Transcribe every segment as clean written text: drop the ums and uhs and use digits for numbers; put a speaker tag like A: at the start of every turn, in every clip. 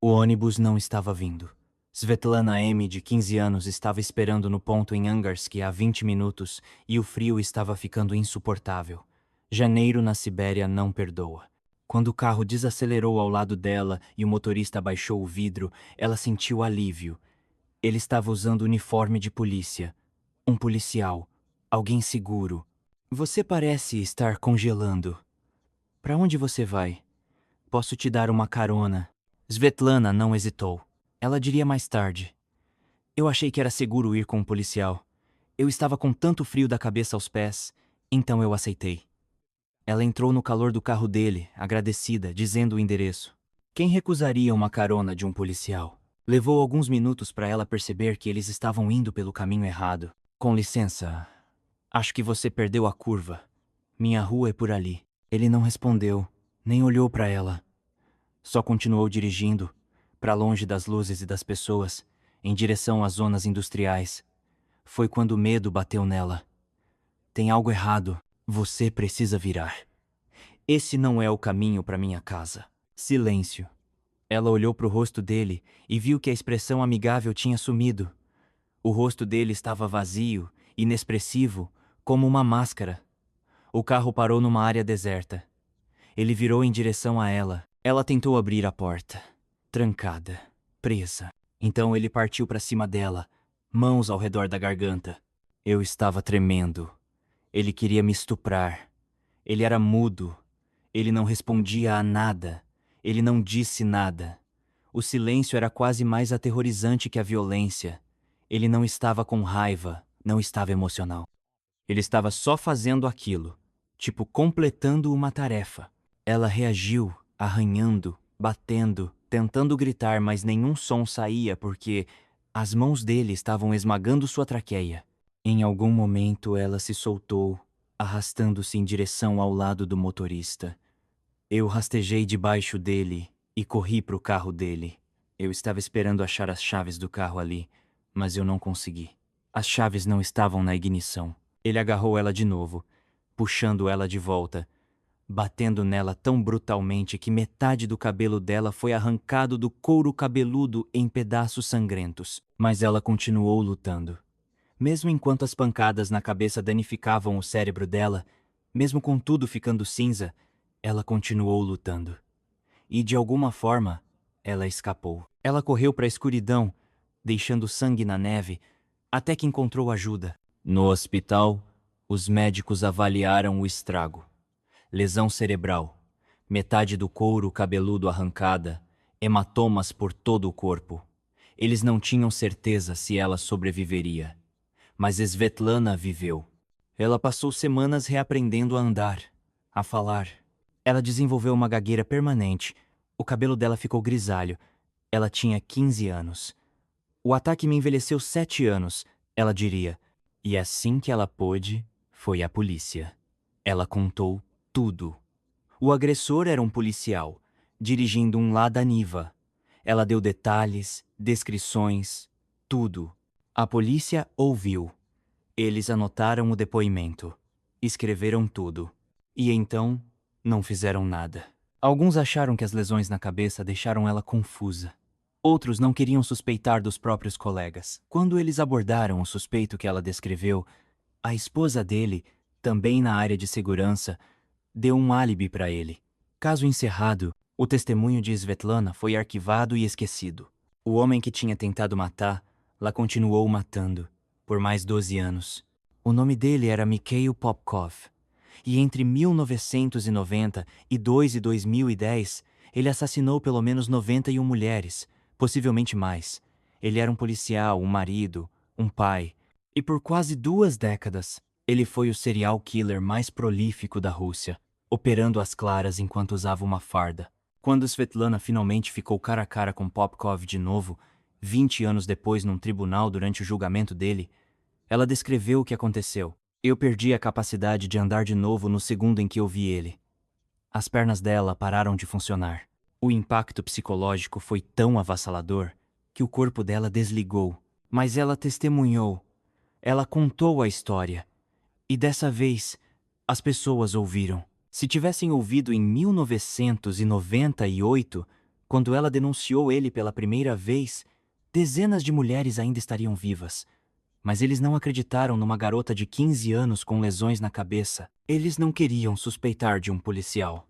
A: O ônibus não estava vindo. Svetlana M., de 15 anos, estava esperando no ponto em Angarsk há 20 minutos e o frio estava ficando insuportável. Janeiro na Sibéria não perdoa. Quando o carro desacelerou ao lado dela e o motorista abaixou o vidro, ela sentiu alívio. Ele estava usando uniforme de polícia. Um policial. Alguém seguro. Você parece estar congelando. Para onde você vai? Posso te dar uma carona. Svetlana não hesitou. Ela diria mais tarde. Eu achei que era seguro ir com um policial. Eu estava com tanto frio da cabeça aos pés, então eu aceitei. Ela entrou no calor do carro dele, agradecida, dizendo o endereço. Quem recusaria uma carona de um policial? Levou alguns minutos para ela perceber que eles estavam indo pelo caminho errado. Com licença, acho que você perdeu a curva. Minha rua é por ali. Ele não respondeu, nem olhou para ela. Só continuou dirigindo, para longe das luzes e das pessoas, em direção às zonas industriais. Foi quando o medo bateu nela. Tem algo errado. Você precisa virar. Esse não é o caminho para minha casa. Silêncio. Ela olhou para o rosto dele e viu que a expressão amigável tinha sumido. O rosto dele estava vazio, inexpressivo, como uma máscara. O carro parou numa área deserta. Ele virou em direção a ela. Ela tentou abrir a porta. Trancada. Presa. Então ele partiu para cima dela, mãos ao redor da garganta. Eu estava tremendo. Ele queria me estuprar. Ele era mudo. Ele não respondia a nada. Ele não disse nada. O silêncio era quase mais aterrorizante que a violência. Ele não estava com raiva, não estava emocional. Ele estava só fazendo aquilo, tipo completando uma tarefa. Ela reagiu, arranhando, batendo, tentando gritar, mas nenhum som saía porque as mãos dele estavam esmagando sua traqueia. Em algum momento ela se soltou, arrastando-se em direção ao lado do motorista. Eu rastejei debaixo dele e corri para o carro dele. Eu estava esperando achar as chaves do carro ali, mas eu não consegui. As chaves não estavam na ignição. Ele agarrou ela de novo, puxando ela de volta, batendo nela tão brutalmente que metade do cabelo dela foi arrancado do couro cabeludo em pedaços sangrentos. Mas ela continuou lutando. Mesmo enquanto as pancadas na cabeça danificavam o cérebro dela, mesmo com tudo ficando cinza, ela continuou lutando. E de alguma forma, ela escapou. Ela correu para a escuridão, deixando sangue na neve, até que encontrou ajuda. No hospital, os médicos avaliaram o estrago. Lesão cerebral, metade do couro cabeludo arrancada, hematomas por todo o corpo. Eles não tinham certeza se ela sobreviveria. Mas Svetlana viveu. Ela passou semanas reaprendendo a andar, a falar. Ela desenvolveu uma gagueira permanente. O cabelo dela ficou grisalho. Ela tinha 15 anos. O ataque me envelheceu 7 anos, ela diria. E assim que ela pôde, foi à polícia. Ela contou tudo. O agressor era um policial, dirigindo um Lada Niva. Ela deu detalhes, descrições, tudo. A polícia ouviu. Eles anotaram o depoimento, escreveram tudo. E então, não fizeram nada. Alguns acharam que as lesões na cabeça deixaram ela confusa. Outros não queriam suspeitar dos próprios colegas. Quando eles abordaram o suspeito que ela descreveu, a esposa dele, também na área de segurança, deu um álibi para ele. Caso encerrado, o testemunho de Svetlana foi arquivado e esquecido. O homem que tinha tentado matá-la continuou matando, por mais 12 anos. O nome dele era Mikhail Popkov. E entre 1992 e 2010, ele assassinou pelo menos 91 mulheres, possivelmente mais. Ele era um policial, um marido, um pai. E por quase 2 décadas, ele foi o serial killer mais prolífico da Rússia, operando às claras enquanto usava uma farda. Quando Svetlana finalmente ficou cara a cara com Popkov de novo, 20 anos depois num tribunal durante o julgamento dele, ela descreveu o que aconteceu. Eu perdi a capacidade de andar de novo no segundo em que eu vi ele. As pernas dela pararam de funcionar. O impacto psicológico foi tão avassalador que o corpo dela desligou. Mas ela testemunhou. Ela contou a história. E dessa vez, as pessoas ouviram. Se tivessem ouvido em 1998, Quando ela denunciou ele pela primeira vez, dezenas de mulheres ainda estariam vivas. Mas eles não acreditaram numa garota de 15 anos com lesões na cabeça. Eles não queriam suspeitar de um policial.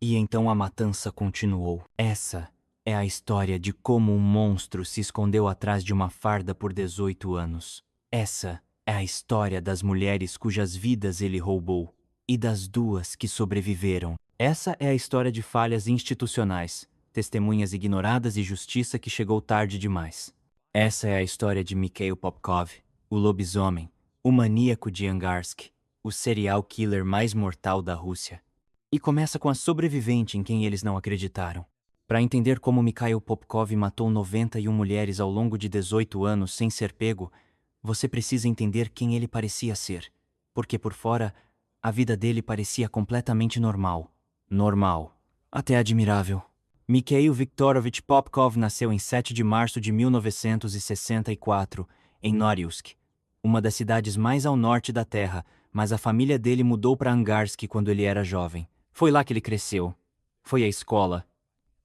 A: E então a matança continuou. Essa é a história de como um monstro se escondeu atrás de uma farda por 18 anos. Essa é a história das mulheres cujas vidas ele roubou e das duas que sobreviveram. Essa é a história de falhas institucionais, testemunhas ignoradas e justiça que chegou tarde demais. Essa é a história de Mikhail Popkov, o lobisomem, o maníaco de Angarsk, o serial killer mais mortal da Rússia. E começa com a sobrevivente em quem eles não acreditaram. Para entender como Mikhail Popkov matou 91 mulheres ao longo de 18 anos sem ser pego, você precisa entender quem ele parecia ser. Porque por fora, a vida dele parecia completamente normal. Normal. Até admirável. Mikhail Viktorovich Popkov nasceu em 7 de março de 1964, em Norilsk, uma das cidades mais ao norte da Terra, mas a família dele mudou para Angarsk quando ele era jovem. Foi lá que ele cresceu. Foi à escola.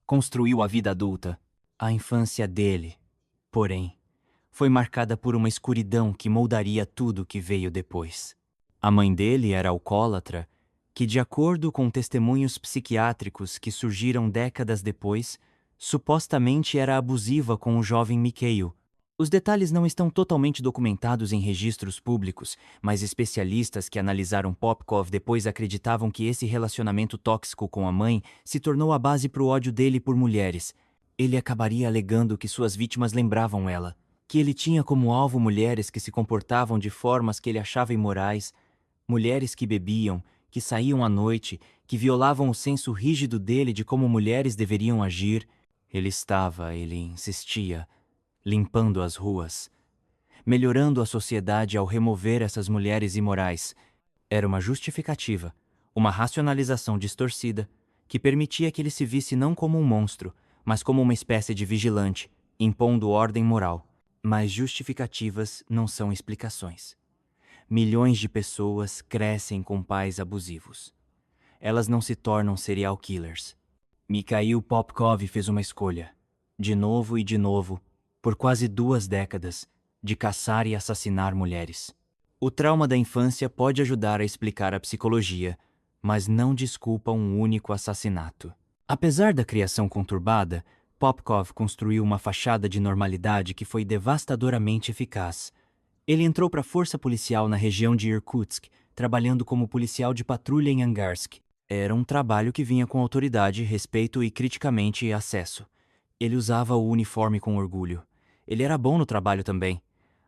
A: Construiu a vida adulta. A infância dele, porém, foi marcada por uma escuridão que moldaria tudo o que veio depois. A mãe dele era alcoólatra, que, de acordo com testemunhos psiquiátricos que surgiram décadas depois, supostamente era abusiva com o jovem Mikhail. Os detalhes não estão totalmente documentados em registros públicos, mas especialistas que analisaram Popkov depois acreditavam que esse relacionamento tóxico com a mãe se tornou a base para o ódio dele por mulheres. Ele acabaria alegando que suas vítimas lembravam ela, que ele tinha como alvo mulheres que se comportavam de formas que ele achava imorais, mulheres que bebiam, que saíam à noite, que violavam o senso rígido dele de como mulheres deveriam agir. Ele insistia, limpando as ruas, melhorando a sociedade ao remover essas mulheres imorais. Era uma justificativa, uma racionalização distorcida, que permitia que ele se visse não como um monstro, mas como uma espécie de vigilante, impondo ordem moral. Mas justificativas não são explicações. Milhões de pessoas crescem com pais abusivos. Elas não se tornam serial killers. Mikhail Popkov fez uma escolha, de novo e de novo, por quase 2 décadas, de caçar e assassinar mulheres. O trauma da infância pode ajudar a explicar a psicologia, mas não desculpa um único assassinato. Apesar da criação conturbada, Popkov construiu uma fachada de normalidade que foi devastadoramente eficaz. Ele entrou para a força policial na região de Irkutsk, trabalhando como policial de patrulha em Angarsk. Era um trabalho que vinha com autoridade, respeito e, criticamente, acesso. Ele usava o uniforme com orgulho. Ele era bom no trabalho também.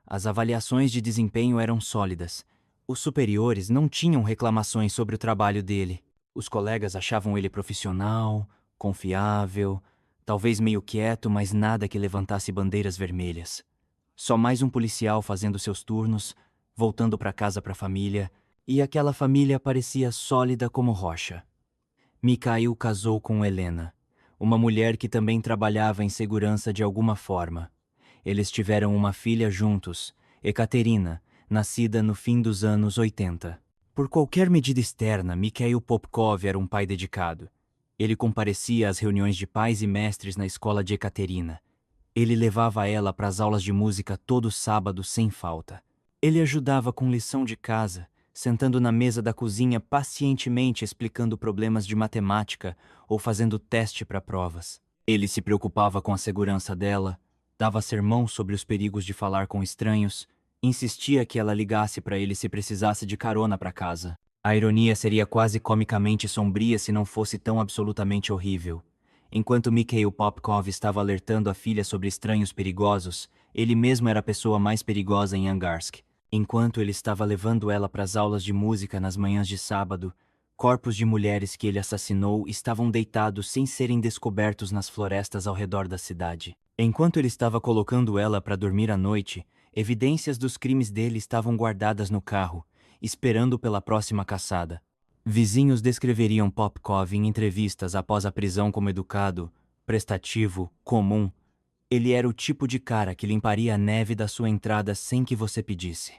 A: As avaliações de desempenho eram sólidas. Os superiores não tinham reclamações sobre o trabalho dele. Os colegas achavam ele profissional, confiável, talvez meio quieto, mas nada que levantasse bandeiras vermelhas. Só mais um policial fazendo seus turnos, voltando para casa para a família, e aquela família parecia sólida como rocha. Mikhail casou com Helena, uma mulher que também trabalhava em segurança de alguma forma. Eles tiveram uma filha juntos, Ekaterina, nascida no fim dos anos 80. Por qualquer medida externa, Mikhail Popkov era um pai dedicado. Ele comparecia às reuniões de pais e mestres na escola de Ekaterina. Ele levava ela para as aulas de música todo sábado sem falta. Ele ajudava com lição de casa, sentando na mesa da cozinha pacientemente explicando problemas de matemática ou fazendo teste para provas. Ele se preocupava com a segurança dela, dava sermão sobre os perigos de falar com estranhos, insistia que ela ligasse para ele se precisasse de carona para casa. A ironia seria quase comicamente sombria se não fosse tão absolutamente horrível. Enquanto Mikhail Popkov estava alertando a filha sobre estranhos perigosos, ele mesmo era a pessoa mais perigosa em Angarsk. Enquanto ele estava levando ela para as aulas de música nas manhãs de sábado, corpos de mulheres que ele assassinou estavam deitados sem serem descobertos nas florestas ao redor da cidade. Enquanto ele estava colocando ela para dormir à noite, evidências dos crimes dele estavam guardadas no carro, esperando pela próxima caçada. Vizinhos descreveriam Popkov em entrevistas após a prisão como educado, prestativo, comum. Ele era o tipo de cara que limparia a neve da sua entrada sem que você pedisse,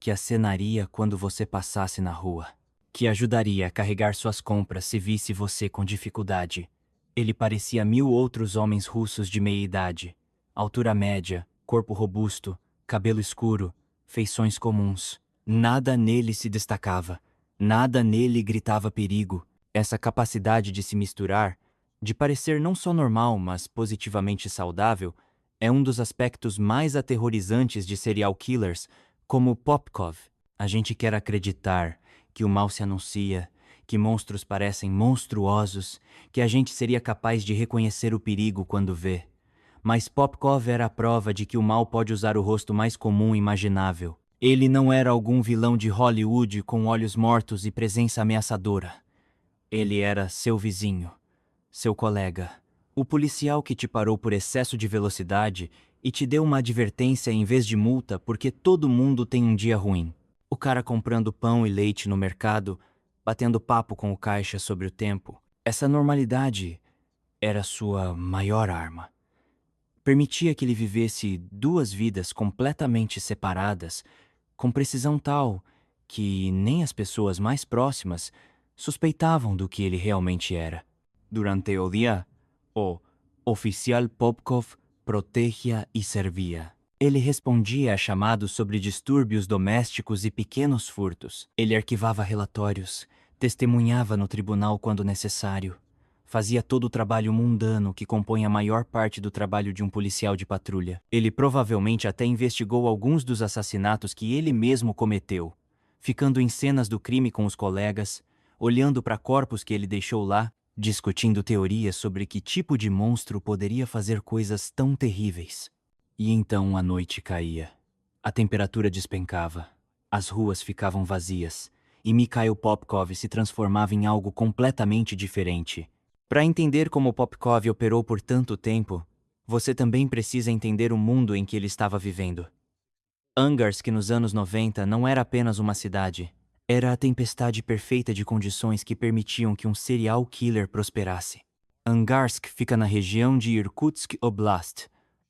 A: que acenaria quando você passasse na rua, que ajudaria a carregar suas compras se visse você com dificuldade, Ele parecia 1000 outros homens russos de meia idade. Altura média, corpo robusto, cabelo escuro, feições comuns. Nada nele se destacava. Nada nele gritava perigo. Essa capacidade de se misturar, de parecer não só normal, mas positivamente saudável, é um dos aspectos mais aterrorizantes de serial killers, como Popkov. A gente quer acreditar que o mal se anuncia, que monstros parecem monstruosos, que a gente seria capaz de reconhecer o perigo quando vê. Mas Popkov era a prova de que o mal pode usar o rosto mais comum imaginável. Ele não era algum vilão de Hollywood com olhos mortos e presença ameaçadora. Ele era seu vizinho, seu colega, o policial que te parou por excesso de velocidade e te deu uma advertência em vez de multa porque todo mundo tem um dia ruim. O cara comprando pão e leite no mercado, batendo papo com o caixa sobre o tempo. Essa normalidade era sua maior arma. Permitia que ele vivesse 2 vidas completamente separadas, com precisão tal que nem as pessoas mais próximas suspeitavam do que ele realmente era. Durante o dia, o oficial Popkov protegia e servia. Ele respondia a chamados sobre distúrbios domésticos e pequenos furtos. Ele arquivava relatórios, testemunhava no tribunal quando necessário. Fazia todo o trabalho mundano que compõe a maior parte do trabalho de um policial de patrulha. Ele provavelmente até investigou alguns dos assassinatos que ele mesmo cometeu, ficando em cenas do crime com os colegas, olhando para corpos que ele deixou lá, discutindo teorias sobre que tipo de monstro poderia fazer coisas tão terríveis. E então a noite caía. A temperatura despencava. As ruas ficavam vazias, e Mikhail Popkov se transformava em algo completamente diferente. Para entender como Popkov operou por tanto tempo, você também precisa entender o mundo em que ele estava vivendo. Angarsk nos anos 90 não era apenas uma cidade. Era a tempestade perfeita de condições que permitiam que um serial killer prosperasse. Angarsk fica na região de Irkutsk Oblast,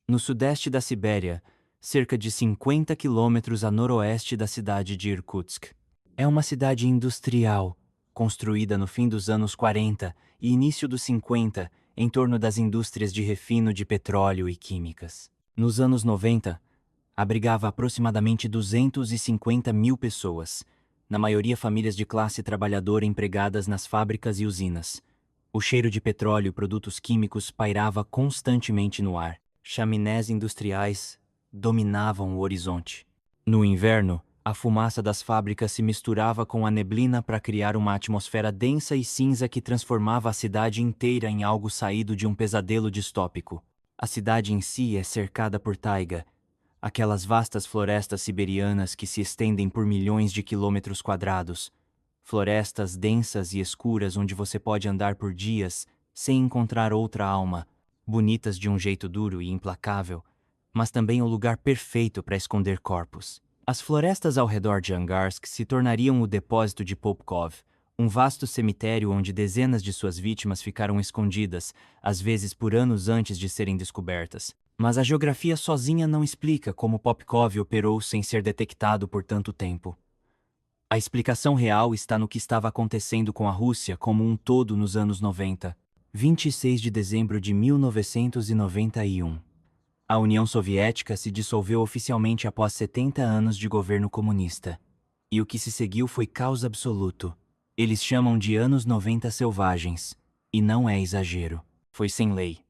A: no sudeste da Sibéria, cerca de 50 quilômetros a noroeste da cidade de Irkutsk. É uma cidade industrial, construída no fim dos anos 40 e início dos 50, em torno das indústrias de refino de petróleo e químicas. Nos anos 90, abrigava aproximadamente 250 mil pessoas, na maioria famílias de classe trabalhadora empregadas nas fábricas e usinas. O cheiro de petróleo e produtos químicos pairava constantemente no ar. Chaminés industriais dominavam o horizonte. No inverno, a fumaça das fábricas se misturava com a neblina para criar uma atmosfera densa e cinza que transformava a cidade inteira em algo saído de um pesadelo distópico. A cidade em si é cercada por taiga, aquelas vastas florestas siberianas que se estendem por milhões de quilômetros quadrados. Florestas densas e escuras onde você pode andar por dias sem encontrar outra alma, bonitas de um jeito duro e implacável, mas também o lugar perfeito para esconder corpos. As florestas ao redor de Angarsk se tornariam o depósito de Popkov, um vasto cemitério onde dezenas de suas vítimas ficaram escondidas, às vezes por anos antes de serem descobertas. Mas a geografia sozinha não explica como Popkov operou sem ser detectado por tanto tempo. A explicação real está no que estava acontecendo com a Rússia como um todo nos anos 90. 26 de dezembro de 1991. A União Soviética se dissolveu oficialmente após 70 anos de governo comunista. E o que se seguiu foi caos absoluto. Eles chamam de anos 90 selvagens. E não é exagero. Foi sem lei.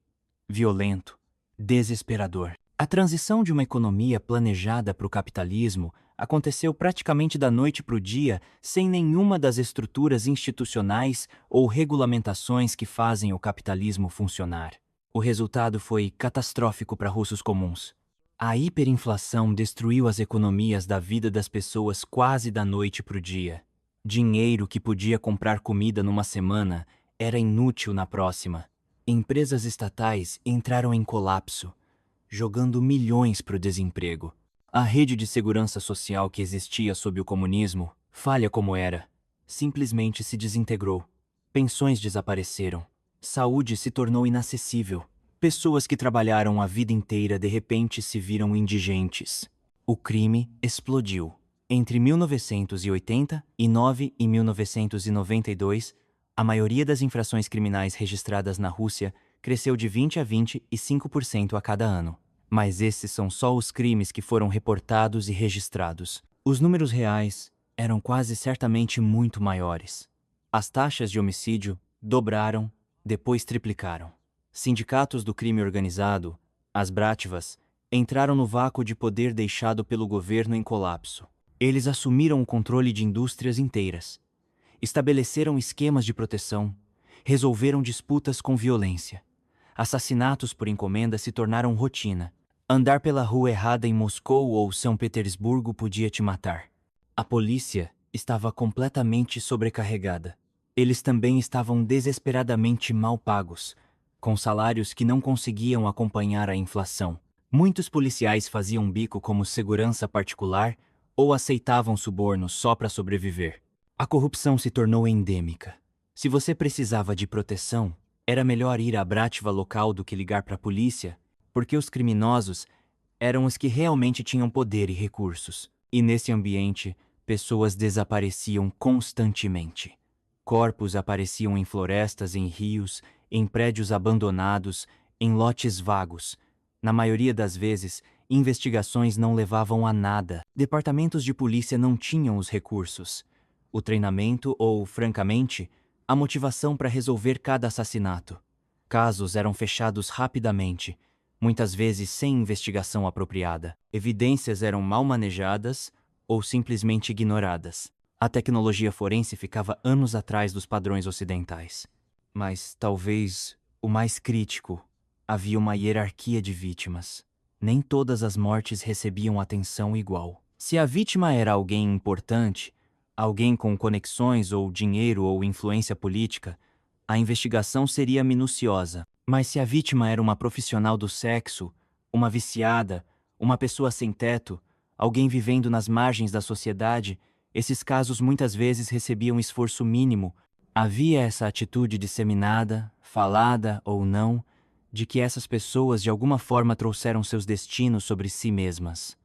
A: Violento. Desesperador. A transição de uma economia planejada para o capitalismo aconteceu praticamente da noite para o dia, sem nenhuma das estruturas institucionais ou regulamentações que fazem o capitalismo funcionar. O resultado foi catastrófico para russos comuns. A hiperinflação destruiu as economias da vida das pessoas quase da noite para o dia. Dinheiro que podia comprar comida numa semana era inútil na próxima. Empresas estatais entraram em colapso, jogando milhões para o desemprego. A rede de segurança social que existia sob o comunismo, falha como era, simplesmente se desintegrou. Pensões desapareceram. Saúde se tornou inacessível. Pessoas que trabalharam a vida inteira de repente se viram indigentes. O crime explodiu. Entre 1989 e 1992, A maioria das infrações criminais registradas na Rússia cresceu de 20 a 25% a cada ano. Mas esses são só os crimes que foram reportados e registrados. Os números reais eram quase certamente muito maiores. As taxas de homicídio dobraram, depois triplicaram. Sindicatos do crime organizado, as Brativas, entraram no vácuo de poder deixado pelo governo em colapso. Eles assumiram o controle de indústrias inteiras, estabeleceram esquemas de proteção, resolveram disputas com violência. Assassinatos por encomenda se tornaram rotina. Andar pela rua errada em Moscou ou São Petersburgo podia te matar. A polícia estava completamente sobrecarregada. Eles também estavam desesperadamente mal pagos, com salários que não conseguiam acompanhar a inflação. Muitos policiais faziam bico como segurança particular ou aceitavam subornos só para sobreviver. A corrupção se tornou endêmica. Se você precisava de proteção, era melhor ir à Brativa local do que ligar para a polícia, porque os criminosos eram os que realmente tinham poder e recursos. E nesse ambiente, pessoas desapareciam constantemente. Corpos apareciam em florestas, em rios, em prédios abandonados, em lotes vagos. Na maioria das vezes, investigações não levavam a nada. Departamentos de polícia não tinham os recursos, o treinamento ou, francamente, a motivação para resolver cada assassinato. Casos eram fechados rapidamente, muitas vezes sem investigação apropriada. Evidências eram mal manejadas ou simplesmente ignoradas. A tecnologia forense ficava anos atrás dos padrões ocidentais. Mas, talvez, o mais crítico, havia uma hierarquia de vítimas. Nem todas as mortes recebiam atenção igual. Se a vítima era alguém importante, alguém com conexões ou dinheiro ou influência política, a investigação seria minuciosa. Mas se a vítima era uma profissional do sexo, uma viciada, uma pessoa sem teto, alguém vivendo nas margens da sociedade, esses casos muitas vezes recebiam esforço mínimo. Havia essa atitude disseminada, falada ou não, de que essas pessoas de alguma forma trouxeram seus destinos sobre si mesmas.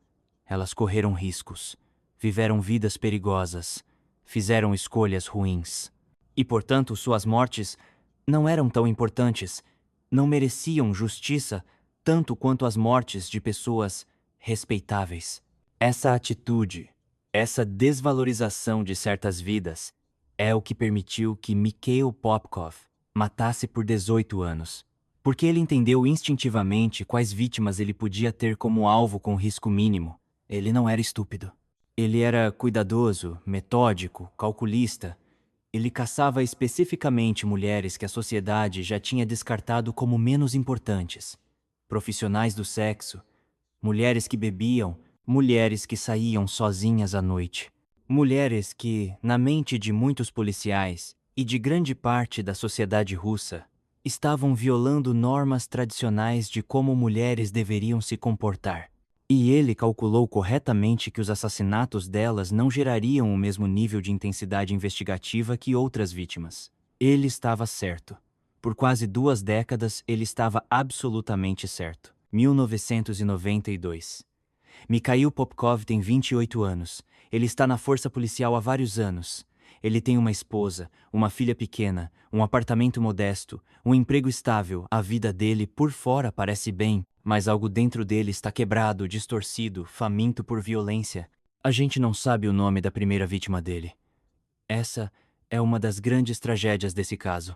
A: Elas correram riscos, viveram vidas perigosas, fizeram escolhas ruins. E, portanto, suas mortes não eram tão importantes, não mereciam justiça tanto quanto as mortes de pessoas respeitáveis. Essa atitude, essa desvalorização de certas vidas, é o que permitiu que Mikhail Popkov matasse por 18 anos. Porque ele entendeu instintivamente quais vítimas ele podia ter como alvo com risco mínimo. Ele não era estúpido. Ele era cuidadoso, metódico, calculista. Ele caçava especificamente mulheres que a sociedade já tinha descartado como menos importantes. Profissionais do sexo, mulheres que bebiam, mulheres que saíam sozinhas à noite. Mulheres que, na mente de muitos policiais e de grande parte da sociedade russa, estavam violando normas tradicionais de como mulheres deveriam se comportar. E ele calculou corretamente que os assassinatos delas não gerariam o mesmo nível de intensidade investigativa que outras vítimas. Ele estava certo. Por quase 2 décadas, ele estava absolutamente certo. 1992. Mikhail Popkov tem 28 anos. Ele está na força policial há vários anos. Ele tem uma esposa, uma filha pequena, um apartamento modesto, um emprego estável. A vida dele por fora parece bem, mas algo dentro dele está quebrado, distorcido, faminto por violência. A gente não sabe o nome da primeira vítima dele. Essa é uma das grandes tragédias desse caso.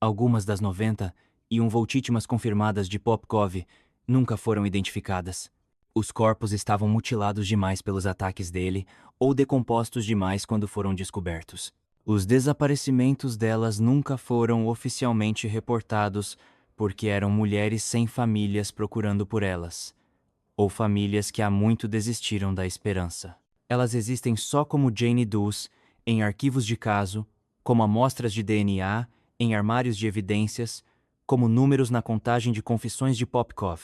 A: Algumas das 91 vítimas confirmadas de Popkov nunca foram identificadas. Os corpos estavam mutilados demais pelos ataques dele ou decompostos demais quando foram descobertos. Os desaparecimentos delas nunca foram oficialmente reportados porque eram mulheres sem famílias procurando por elas, ou famílias que há muito desistiram da esperança. Elas existem só como Jane Does em arquivos de caso, como amostras de DNA em armários de evidências, como números na contagem de confissões de Popkov.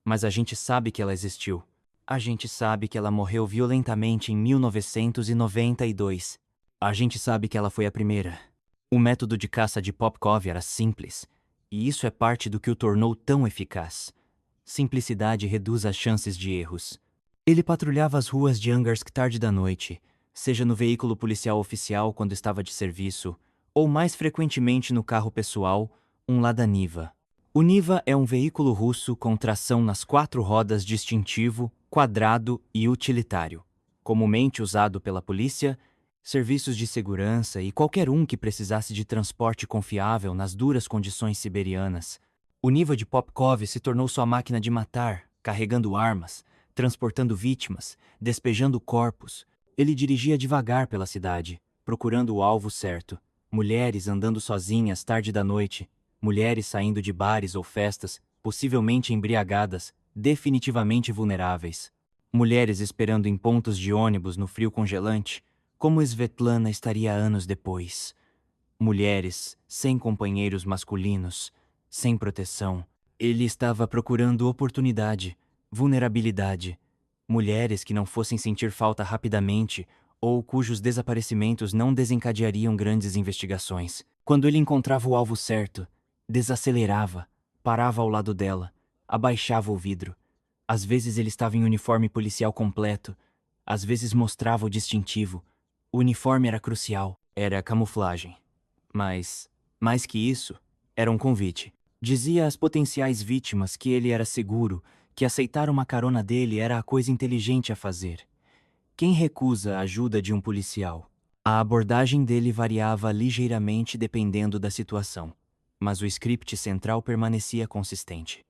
A: Mas a gente sabe que ela existiu. A gente sabe que ela morreu violentamente em 1992. A gente sabe que ela foi a primeira. O método de caça de Popkov era simples, e isso é parte do que o tornou tão eficaz. Simplicidade reduz as chances de erros. Ele patrulhava as ruas de Angarsk tarde da noite, seja no veículo policial oficial quando estava de serviço, ou mais frequentemente no carro pessoal, um Lada Niva. O Niva é um veículo russo com tração nas 4 rodas distintivo, quadrado e utilitário, comumente usado pela polícia, serviços de segurança e qualquer um que precisasse de transporte confiável nas duras condições siberianas. O Niva de Popkov se tornou sua máquina de matar, carregando armas, transportando vítimas, despejando corpos. Ele dirigia devagar pela cidade, procurando o alvo certo. Mulheres andando sozinhas tarde da noite, mulheres saindo de bares ou festas, possivelmente embriagadas, definitivamente vulneráveis. Mulheres esperando em pontos de ônibus no frio congelante, como Svetlana estaria anos depois. Mulheres sem companheiros masculinos, sem proteção. Ele estava procurando oportunidade, vulnerabilidade. Mulheres que não fossem sentir falta rapidamente ou cujos desaparecimentos não desencadeariam grandes investigações. Quando ele encontrava o alvo certo, desacelerava, parava ao lado dela, abaixava o vidro. Às vezes ele estava em uniforme policial completo, às vezes mostrava o distintivo. O uniforme era crucial, era a camuflagem. Mas, mais que isso, era um convite. Dizia às potenciais vítimas que ele era seguro, que aceitar uma carona dele era a coisa inteligente a fazer. Quem recusa a ajuda de um policial? A abordagem dele variava ligeiramente dependendo da situação, mas o script central permanecia consistente.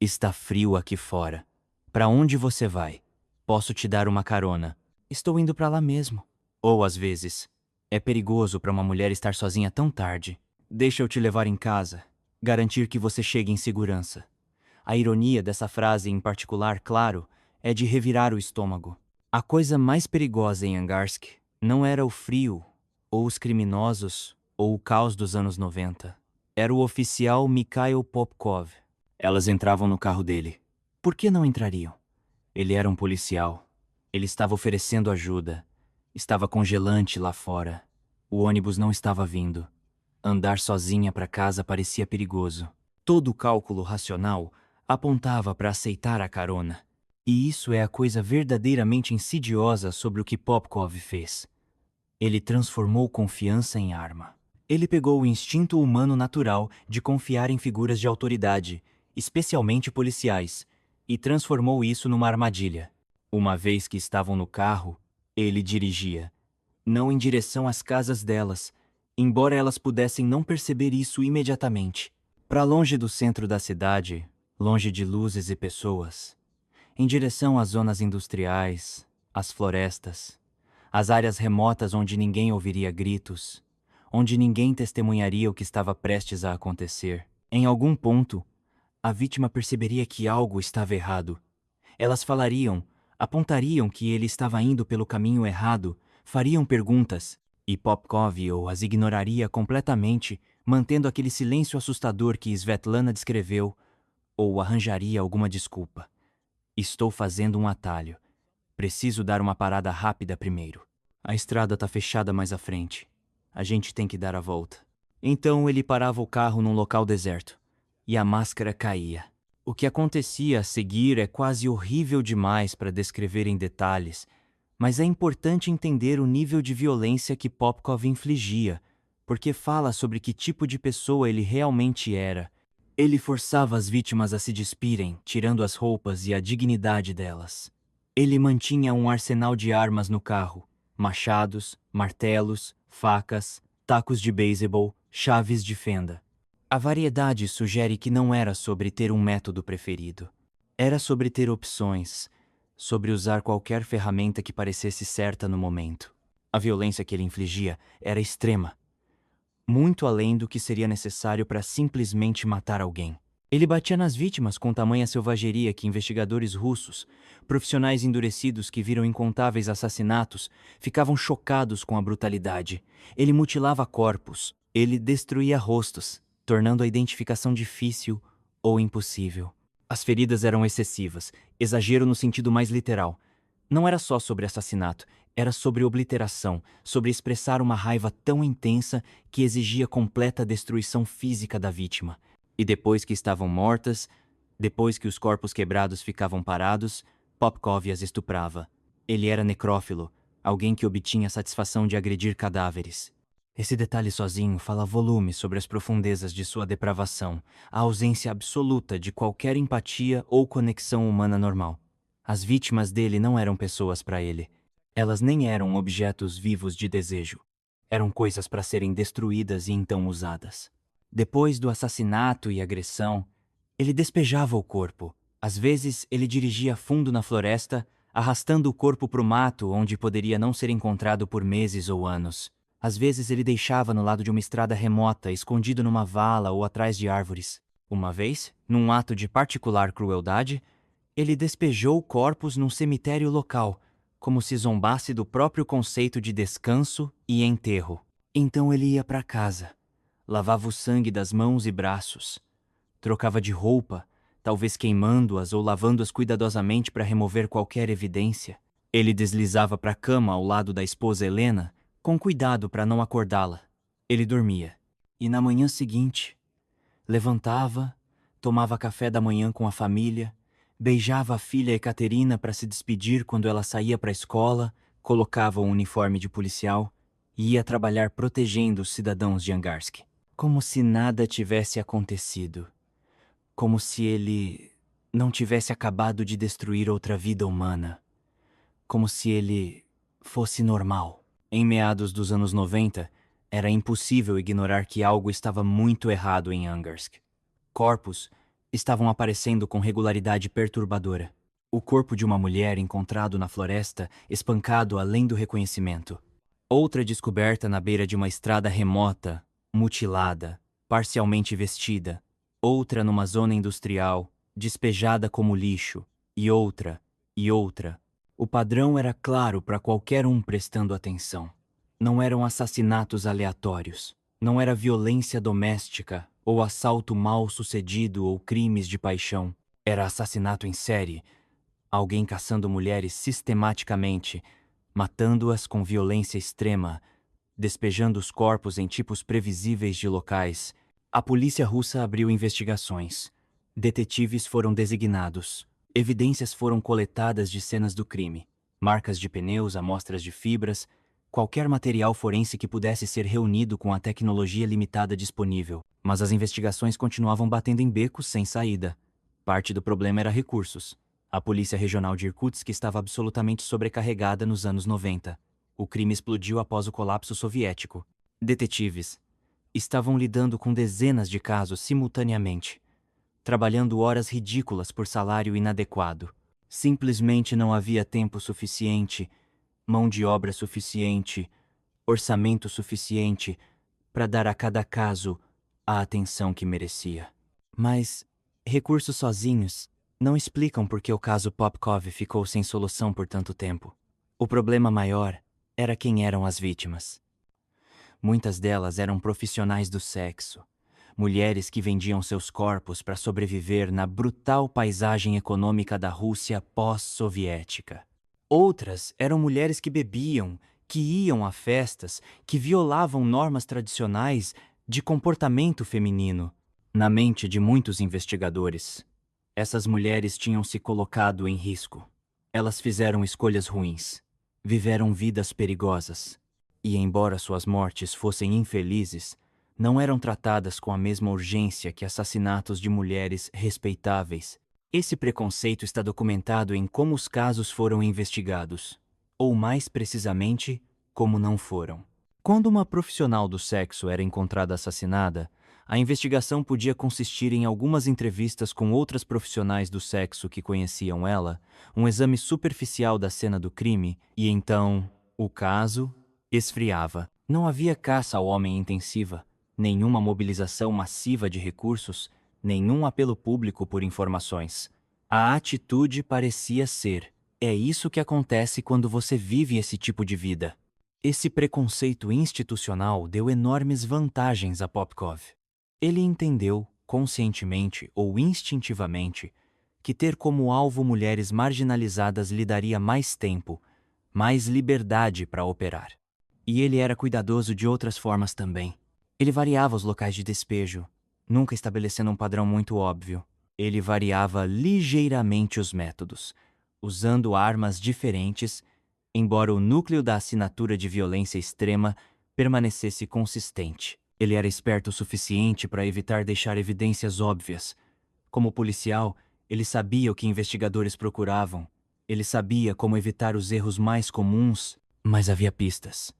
A: Está frio aqui fora. Para onde você vai? Posso te dar uma carona. Estou indo para lá mesmo. Ou às vezes, é perigoso para uma mulher estar sozinha tão tarde. Deixa eu te levar em casa, garantir que você chegue em segurança. A ironia dessa frase em particular, claro, é de revirar o estômago. A coisa mais perigosa em Angarsk não era o frio, ou os criminosos, ou o caos dos anos 90. Era o oficial Mikhail Popkov. Elas entravam no carro dele. Por que não entrariam? Ele era um policial. Ele estava oferecendo ajuda. Estava congelante lá fora. O ônibus não estava vindo. Andar sozinha para casa parecia perigoso. Todo o cálculo racional apontava para aceitar a carona. E isso é a coisa verdadeiramente insidiosa sobre o que Popkov fez. Ele transformou confiança em arma. Ele pegou o instinto humano natural de confiar em figuras de autoridade, especialmente policiais, e transformou isso numa armadilha. Uma vez que estavam no carro, ele dirigia, não em direção às casas delas, embora elas pudessem não perceber isso imediatamente. Para longe do centro da cidade, longe de luzes e pessoas, em direção às zonas industriais, às florestas, às áreas remotas onde ninguém ouviria gritos, onde ninguém testemunharia o que estava prestes a acontecer. Em algum ponto, a vítima perceberia que algo estava errado. Elas falariam, apontariam que ele estava indo pelo caminho errado, fariam perguntas, e Popkov ou as ignoraria completamente, mantendo aquele silêncio assustador que Svetlana descreveu, ou arranjaria alguma desculpa. Estou fazendo um atalho. Preciso dar uma parada rápida primeiro. A estrada está fechada mais à frente. A gente tem que dar a volta. Então ele parava o carro num local deserto. E a máscara caía. O que acontecia a seguir é quase horrível demais para descrever em detalhes, mas é importante entender o nível de violência que Popkov infligia, porque fala sobre que tipo de pessoa ele realmente era. Ele forçava as vítimas a se despirem, tirando as roupas e a dignidade delas. Ele mantinha um arsenal de armas no carro: machados, martelos, facas, tacos de beisebol, chaves de fenda. A variedade sugere que não era sobre ter um método preferido. Era sobre ter opções, sobre usar qualquer ferramenta que parecesse certa no momento. A violência que ele infligia era extrema, muito além do que seria necessário para simplesmente matar alguém. Ele batia nas vítimas com tamanha selvageria que investigadores russos, profissionais endurecidos que viram incontáveis assassinatos, ficavam chocados com a brutalidade. Ele mutilava corpos, ele destruía rostos, tornando a identificação difícil ou impossível. As feridas eram excessivas, exagero no sentido mais literal. Não era só sobre assassinato, era sobre obliteração, sobre expressar uma raiva tão intensa que exigia completa destruição física da vítima. E depois que estavam mortas, depois que os corpos quebrados ficavam parados, Popkov as estuprava. Ele era necrófilo, alguém que obtinha a satisfação de agredir cadáveres. Esse detalhe sozinho fala volumes sobre as profundezas de sua depravação, a ausência absoluta de qualquer empatia ou conexão humana normal. As vítimas dele não eram pessoas para ele. Elas nem eram objetos vivos de desejo. Eram coisas para serem destruídas e então usadas. Depois do assassinato e agressão, ele despejava o corpo. Às vezes, ele dirigia fundo na floresta, arrastando o corpo para o mato onde poderia não ser encontrado por meses ou anos. Às vezes ele deixava no lado de uma estrada remota, escondido numa vala ou atrás de árvores. Uma vez, num ato de particular crueldade, ele despejou corpos num cemitério local, como se zombasse do próprio conceito de descanso e enterro. Então ele ia para casa, lavava o sangue das mãos e braços, trocava de roupa, talvez queimando-as ou lavando-as cuidadosamente para remover qualquer evidência. Ele deslizava para a cama ao lado da esposa Helena, com cuidado para não acordá-la. Ele dormia. E na manhã seguinte, levantava, tomava café da manhã com a família, beijava a filha Ekaterina para se despedir quando ela saía para a escola, colocava o uniforme de policial e ia trabalhar protegendo os cidadãos de Angarsk. Como se nada tivesse acontecido. Como se ele não tivesse acabado de destruir outra vida humana. Como se ele fosse normal. Em meados dos anos 90, era impossível ignorar que algo estava muito errado em Angarsk. Corpos estavam aparecendo com regularidade perturbadora. O corpo de uma mulher encontrado na floresta, espancado além do reconhecimento. Outra descoberta na beira de uma estrada remota, mutilada, parcialmente vestida. Outra numa zona industrial, despejada como lixo. E outra, e outra. O padrão era claro para qualquer um prestando atenção. Não eram assassinatos aleatórios. Não era violência doméstica, ou assalto mal sucedido ou crimes de paixão. Era assassinato em série. Alguém caçando mulheres sistematicamente, matando-as com violência extrema, despejando os corpos em tipos previsíveis de locais. A polícia russa abriu investigações. Detetives foram designados. Evidências foram coletadas de cenas do crime. Marcas de pneus, amostras de fibras, qualquer material forense que pudesse ser reunido com a tecnologia limitada disponível. Mas as investigações continuavam batendo em becos sem saída. Parte do problema era recursos. A Polícia Regional de Irkutsk estava absolutamente sobrecarregada nos anos 90. O crime explodiu após o colapso soviético. Detetives estavam lidando com dezenas de casos simultaneamente, trabalhando horas ridículas por salário inadequado. Simplesmente não havia tempo suficiente, mão de obra suficiente, orçamento suficiente para dar a cada caso a atenção que merecia. Mas recursos sozinhos não explicam por que o caso Popkov ficou sem solução por tanto tempo. O problema maior era quem eram as vítimas. Muitas delas eram profissionais do sexo, mulheres que vendiam seus corpos para sobreviver na brutal paisagem econômica da Rússia pós-soviética. Outras eram mulheres que bebiam, que iam a festas, que violavam normas tradicionais de comportamento feminino. Na mente de muitos investigadores, essas mulheres tinham se colocado em risco. Elas fizeram escolhas ruins, viveram vidas perigosas. E embora suas mortes fossem infelizes, não eram tratadas com a mesma urgência que assassinatos de mulheres respeitáveis. Esse preconceito está documentado em como os casos foram investigados, ou mais precisamente, como não foram. Quando uma profissional do sexo era encontrada assassinada, a investigação podia consistir em algumas entrevistas com outras profissionais do sexo que conheciam ela, um exame superficial da cena do crime, e então, o caso esfriava. Não havia caça ao homem intensiva, nenhuma mobilização massiva de recursos, nenhum apelo público por informações. A atitude parecia ser: é isso que acontece quando você vive esse tipo de vida. Esse preconceito institucional deu enormes vantagens a Popkov. Ele entendeu, conscientemente ou instintivamente, que ter como alvo mulheres marginalizadas lhe daria mais tempo, mais liberdade para operar. E ele era cuidadoso de outras formas também. Ele variava os locais de despejo, nunca estabelecendo um padrão muito óbvio. Ele variava ligeiramente os métodos, usando armas diferentes, embora o núcleo da assinatura de violência extrema permanecesse consistente. Ele era esperto o suficiente para evitar deixar evidências óbvias. Como policial, ele sabia o que investigadores procuravam. Ele sabia como evitar os erros mais comuns, mas havia pistas.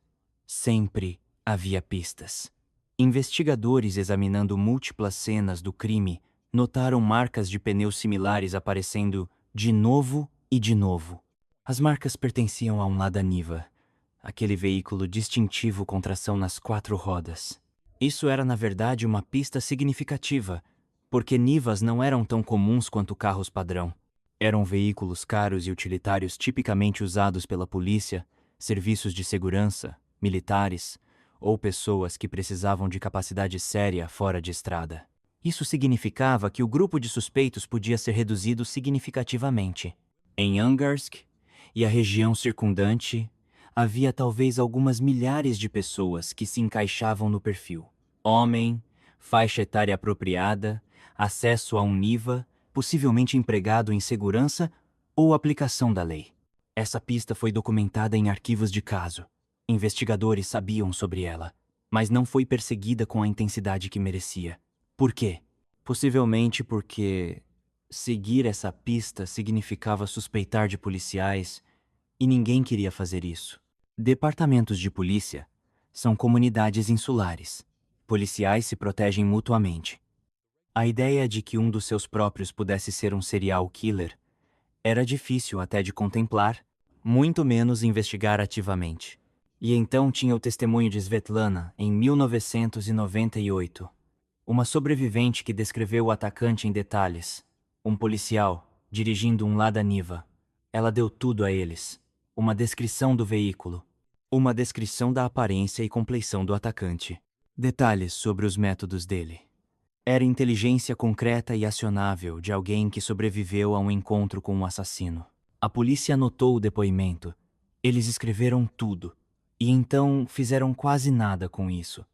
A: Sempre havia pistas. Investigadores examinando múltiplas cenas do crime notaram marcas de pneus similares aparecendo de novo e de novo. As marcas pertenciam a um Lada Niva, aquele veículo distintivo com tração nas 4 rodas. Isso era, na verdade, uma pista significativa, porque Nivas não eram tão comuns quanto carros padrão. Eram veículos caros e utilitários tipicamente usados pela polícia, serviços de segurança, militares ou pessoas que precisavam de capacidade séria fora de estrada. Isso significava que o grupo de suspeitos podia ser reduzido significativamente. Em Angarsk e a região circundante, havia talvez algumas milhares de pessoas que se encaixavam no perfil. Homem, faixa etária apropriada, acesso a um NIVA, possivelmente empregado em segurança ou aplicação da lei. Essa pista foi documentada em arquivos de caso. Investigadores sabiam sobre ela, mas não foi perseguida com a intensidade que merecia. Por quê? Possivelmente porque seguir essa pista significava suspeitar de policiais e ninguém queria fazer isso. Departamentos de polícia são comunidades insulares. Policiais se protegem mutuamente. A ideia de que um dos seus próprios pudesse ser um serial killer era difícil até de contemplar, muito menos investigar ativamente. E então tinha o testemunho de Svetlana, em 1998. Uma sobrevivente que descreveu o atacante em detalhes. Um policial, dirigindo um Lada Niva. Ela deu tudo a eles. Uma descrição do veículo. Uma descrição da aparência e compleição do atacante. Detalhes sobre os métodos dele. Era inteligência concreta e acionável de alguém que sobreviveu a um encontro com um assassino. A polícia anotou o depoimento. Eles escreveram tudo. E então fizeram quase nada com isso.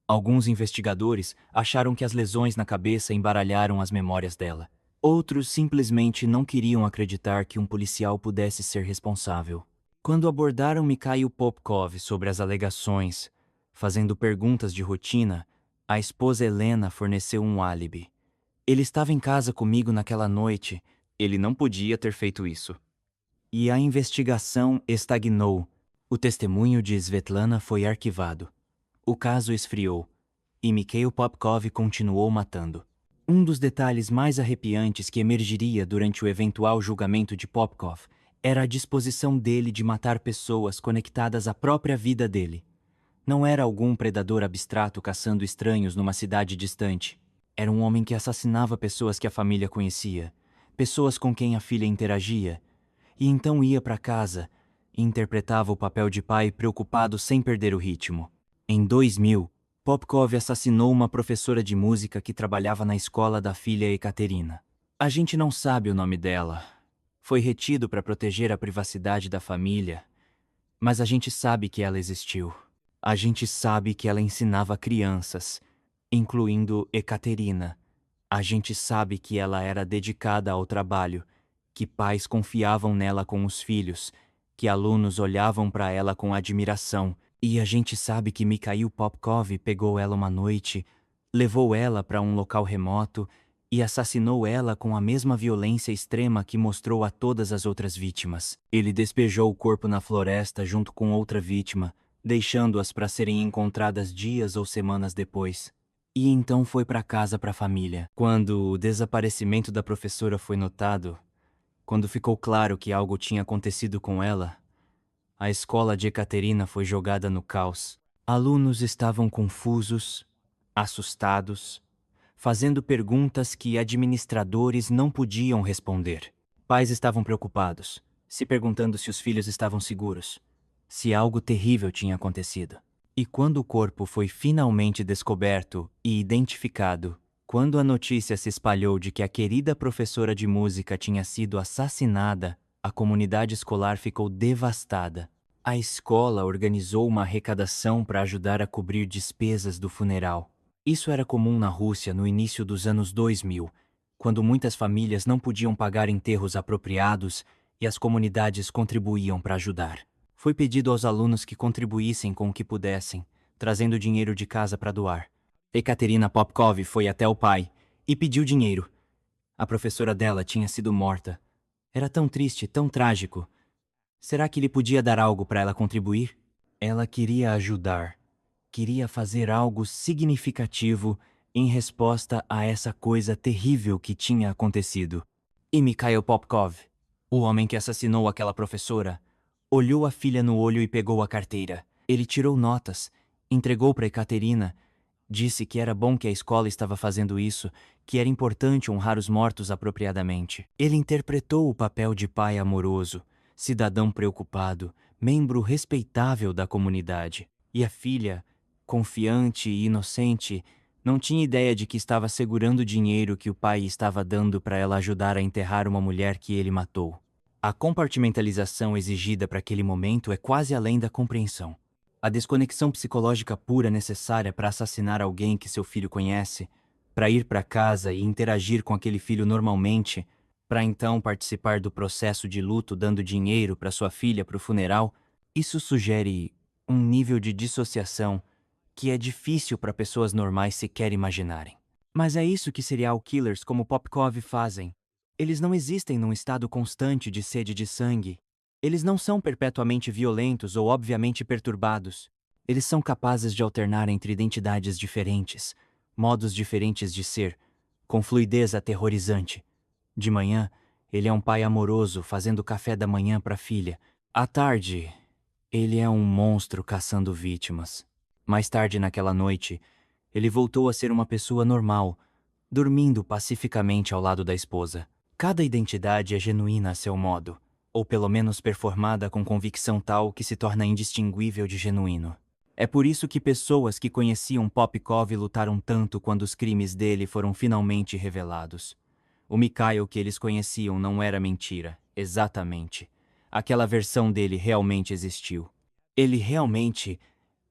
A: Alguns investigadores acharam que as lesões na cabeça embaralharam as memórias dela. Outros simplesmente não queriam acreditar que um policial pudesse ser responsável. Quando abordaram Mikhail Popkov sobre as alegações, fazendo perguntas de rotina, a esposa Helena forneceu um álibi. Ele estava em casa comigo naquela noite. Ele não podia ter feito isso. E a investigação estagnou. O testemunho de Svetlana foi arquivado. O caso esfriou. E Mikhail Popkov continuou matando. Um dos detalhes mais arrepiantes que emergiria durante o eventual julgamento de Popkov era a disposição dele de matar pessoas conectadas à própria vida dele. Não era algum predador abstrato caçando estranhos numa cidade distante. Era um homem que assassinava pessoas que a família conhecia, pessoas com quem a filha interagia, e então ia para casa e interpretava o papel de pai preocupado sem perder o ritmo. Em 2000, Popkov assassinou uma professora de música que trabalhava na escola da filha Ekaterina. A gente não sabe o nome dela. Foi retido para proteger a privacidade da família, mas a gente sabe que ela existiu. A gente sabe que ela ensinava crianças, incluindo Ekaterina. A gente sabe que ela era dedicada ao trabalho, que pais confiavam nela com os filhos, que alunos olhavam para ela com admiração. E a gente sabe que Mikhail Popkov pegou ela uma noite, levou ela para um local remoto e assassinou ela com a mesma violência extrema que mostrou a todas as outras vítimas. Ele despejou o corpo na floresta junto com outra vítima, deixando-as para serem encontradas dias ou semanas depois. E então foi para casa para a família. Quando o desaparecimento da professora foi notado, quando ficou claro que algo tinha acontecido com ela, a escola de Ekaterina foi jogada no caos. Alunos estavam confusos, assustados, fazendo perguntas que administradores não podiam responder. Pais estavam preocupados, se perguntando se os filhos estavam seguros, se algo terrível tinha acontecido. E quando o corpo foi finalmente descoberto e identificado, quando a notícia se espalhou de que a querida professora de música tinha sido assassinada, a comunidade escolar ficou devastada. A escola organizou uma arrecadação para ajudar a cobrir despesas do funeral. Isso era comum na Rússia no início dos anos 2000, quando muitas famílias não podiam pagar enterros apropriados e as comunidades contribuíam para ajudar. Foi pedido aos alunos que contribuíssem com o que pudessem, trazendo dinheiro de casa para doar. Ekaterina Popkov foi até o pai e pediu dinheiro. A professora dela tinha sido morta. Era tão triste, tão trágico. Será que ele podia dar algo para ela contribuir? Ela queria ajudar. Queria fazer algo significativo em resposta a essa coisa terrível que tinha acontecido. E Mikhail Popkov, o homem que assassinou aquela professora, olhou a filha no olho e pegou a carteira. Ele tirou notas, entregou para Ekaterina, disse que era bom que a escola estava fazendo isso, que era importante honrar os mortos apropriadamente. Ele interpretou o papel de pai amoroso, cidadão preocupado, membro respeitável da comunidade. E a filha, confiante e inocente, não tinha ideia de que estava segurando o dinheiro que o pai estava dando para ela ajudar a enterrar uma mulher que ele matou. A compartimentalização exigida para aquele momento é quase além da compreensão. A desconexão psicológica pura necessária para assassinar alguém que seu filho conhece, para ir para casa e interagir com aquele filho normalmente, para então participar do processo de luto dando dinheiro para sua filha para o funeral, isso sugere um nível de dissociação que é difícil para pessoas normais sequer imaginarem. Mas é isso que serial killers como Popkov fazem. Eles não existem num estado constante de sede de sangue. Eles não são perpetuamente violentos ou obviamente perturbados. Eles são capazes de alternar entre identidades diferentes, modos diferentes de ser, com fluidez aterrorizante. De manhã, ele é um pai amoroso fazendo café da manhã para a filha. À tarde, ele é um monstro caçando vítimas. Mais tarde naquela noite, ele voltou a ser uma pessoa normal, dormindo pacificamente ao lado da esposa. Cada identidade é genuína a seu modo, ou pelo menos performada com convicção tal que se torna indistinguível de genuíno. É por isso que pessoas que conheciam Popkov lutaram tanto quando os crimes dele foram finalmente revelados. O Mikhail que eles conheciam não era mentira, exatamente. Aquela versão dele realmente existiu. Ele realmente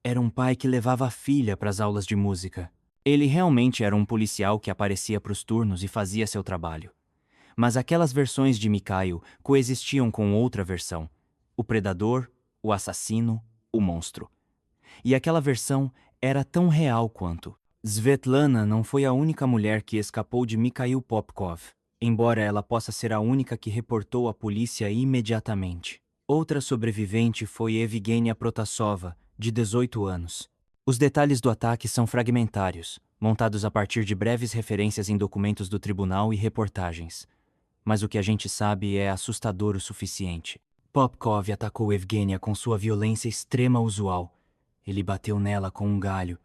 A: era um pai que levava a filha para as aulas de música. Ele realmente era um policial que aparecia para os turnos e fazia seu trabalho. Mas aquelas versões de Mikhail coexistiam com outra versão: o predador, o assassino, o monstro. E aquela versão era tão real quanto. Svetlana não foi a única mulher que escapou de Mikhail Popkov, embora ela possa ser a única que reportou à polícia imediatamente. Outra sobrevivente foi Evgenia Protasova, de 18 anos. Os detalhes do ataque são fragmentários, montados a partir de breves referências em documentos do tribunal e reportagens. Mas o que a gente sabe é assustador o suficiente. Popkov atacou Evgenia com sua violência extrema usual. Ele bateu nela com um galho,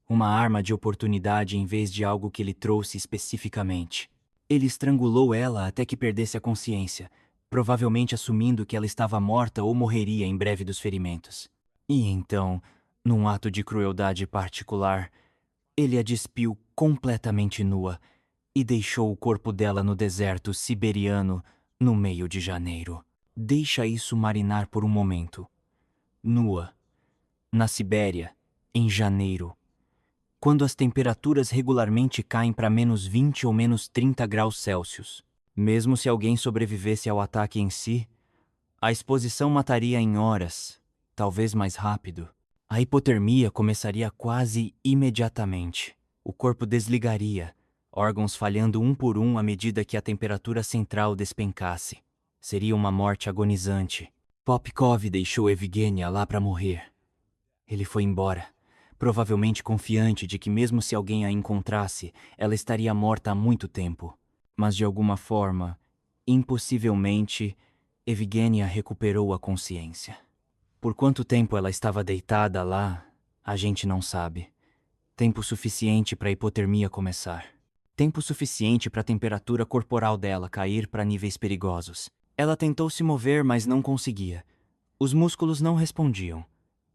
A: uma arma de oportunidade em vez de algo que ele trouxe especificamente. Ele estrangulou ela até que perdesse a consciência, provavelmente assumindo que ela estava morta ou morreria em breve dos ferimentos. E então, num ato de crueldade particular, ele a despiu completamente nua e deixou o corpo dela no deserto siberiano no meio de janeiro. Deixa isso marinar por um momento. Nua, na Sibéria, em janeiro, quando as temperaturas regularmente caem para -20 ou -30 graus Celsius. Mesmo se alguém sobrevivesse ao ataque em si, a exposição mataria em horas, talvez mais rápido. A hipotermia começaria quase imediatamente. O corpo desligaria, órgãos falhando um por um à medida que a temperatura central despencasse. Seria uma morte agonizante. Popkov deixou Evgenia lá para morrer. Ele foi embora, provavelmente confiante de que mesmo se alguém a encontrasse, ela estaria morta há muito tempo. Mas de alguma forma, impossivelmente, Evgenia recuperou a consciência. Por quanto tempo ela estava deitada lá, a gente não sabe. Tempo suficiente para a hipotermia começar. Tempo suficiente para a temperatura corporal dela cair para níveis perigosos. Ela tentou se mover, mas não conseguia. Os músculos não respondiam.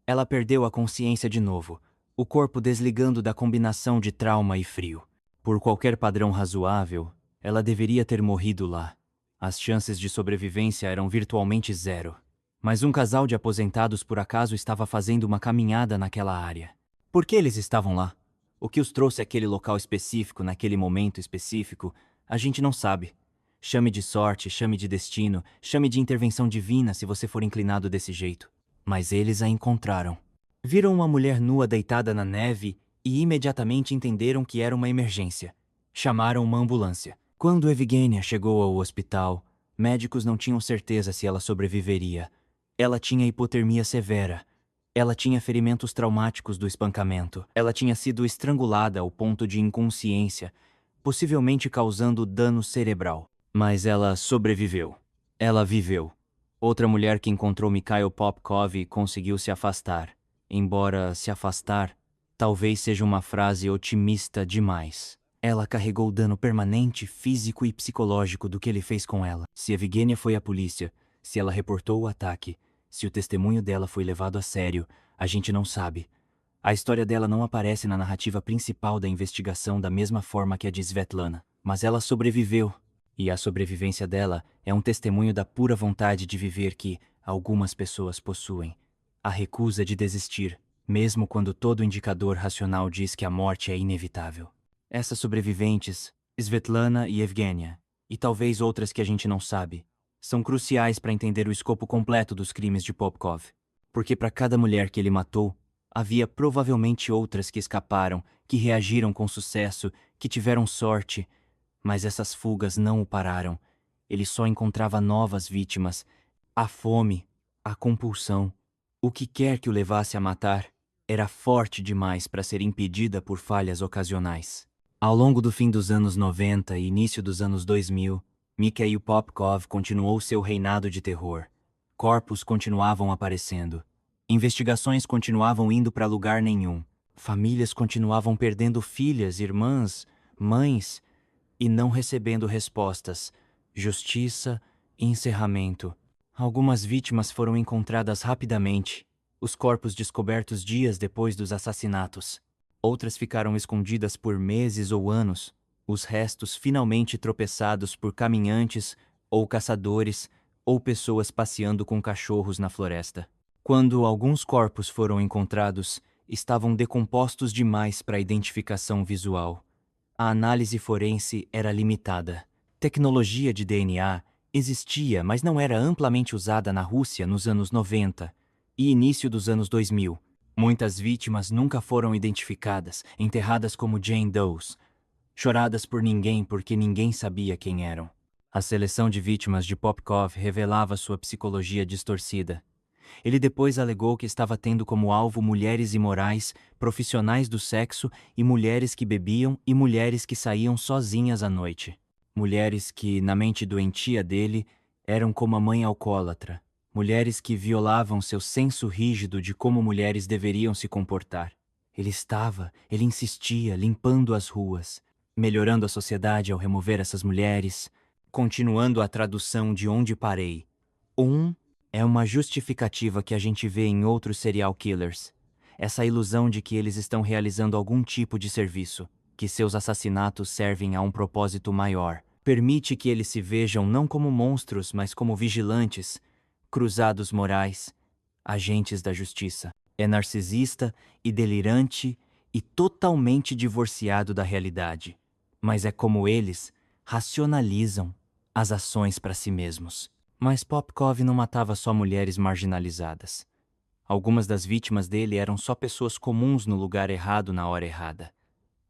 A: Ela perdeu a consciência de novo, o corpo desligando da combinação de trauma e frio. Por qualquer padrão razoável, ela deveria ter morrido lá. As chances de sobrevivência eram virtualmente zero. Mas um casal de aposentados por acaso estava fazendo uma caminhada naquela área. Por que eles estavam lá? O que os trouxe àquele local específico, naquele momento específico, a gente não sabe. Chame de sorte, chame de destino, chame de intervenção divina se você for inclinado desse jeito. Mas eles a encontraram. Viram uma mulher nua deitada na neve e imediatamente entenderam que era uma emergência. Chamaram uma ambulância. Quando Evgenia chegou ao hospital, médicos não tinham certeza se ela sobreviveria. Ela tinha hipotermia severa. Ela tinha ferimentos traumáticos do espancamento. Ela tinha sido estrangulada ao ponto de inconsciência, possivelmente causando dano cerebral. Mas ela sobreviveu. Ela viveu. Outra mulher que encontrou Mikhail Popkov conseguiu se afastar. Embora se afastar, talvez seja uma frase otimista demais. Ela carregou o dano permanente, físico e psicológico do que ele fez com ela. Se Evgenia foi à polícia, se ela reportou o ataque, se o testemunho dela foi levado a sério, a gente não sabe. A história dela não aparece na narrativa principal da investigação da mesma forma que a de Svetlana, mas ela sobreviveu. E a sobrevivência dela é um testemunho da pura vontade de viver que algumas pessoas possuem. A recusa de desistir, mesmo quando todo indicador racional diz que a morte é inevitável. Essas sobreviventes, Svetlana e Evgenia, e talvez outras que a gente não sabe, são cruciais para entender o escopo completo dos crimes de Popkov. Porque para cada mulher que ele matou, havia provavelmente outras que escaparam, que reagiram com sucesso, que tiveram sorte. Mas essas fugas não o pararam. Ele só encontrava novas vítimas. A fome, a compulsão, o que quer que o levasse a matar, era forte demais para ser impedida por falhas ocasionais. Ao longo do fim dos anos 90 e início dos anos 2000, Mikhail Popkov continuou seu reinado de terror. Corpos continuavam aparecendo. Investigações continuavam indo para lugar nenhum. Famílias continuavam perdendo filhas, irmãs, mães e não recebendo respostas. Justiça e encerramento. Algumas vítimas foram encontradas rapidamente, os corpos descobertos dias depois dos assassinatos. Outras ficaram escondidas por meses ou anos, os restos finalmente tropeçados por caminhantes ou caçadores ou pessoas passeando com cachorros na floresta. Quando alguns corpos foram encontrados, estavam decompostos demais para identificação visual. A análise forense era limitada. Tecnologia de DNA existia, mas não era amplamente usada na Rússia nos anos 90 e início dos anos 2000. Muitas vítimas nunca foram identificadas, enterradas como Jane Does, choradas por ninguém porque ninguém sabia quem eram. A seleção de vítimas de Popkov revelava sua psicologia distorcida. Ele depois alegou que estava tendo como alvo mulheres imorais, profissionais do sexo e mulheres que bebiam e mulheres que saíam sozinhas à noite. Mulheres que, na mente doentia dele, eram como a mãe alcoólatra. Mulheres que violavam seu senso rígido de como mulheres deveriam se comportar. Ele insistia, limpando as ruas, melhorando a sociedade ao remover essas mulheres, continuando a tradução de onde parei. É uma justificativa que a gente vê em outros serial killers. Essa ilusão de que eles estão realizando algum tipo de serviço, que seus assassinatos servem a um propósito maior. Permite que eles se vejam não como monstros, mas como vigilantes, cruzados morais, agentes da justiça. É narcisista e delirante e totalmente divorciado da realidade. Mas é como eles racionalizam as ações para si mesmos. Mas Popkov não matava só mulheres marginalizadas. Algumas das vítimas dele eram só pessoas comuns no lugar errado na hora errada.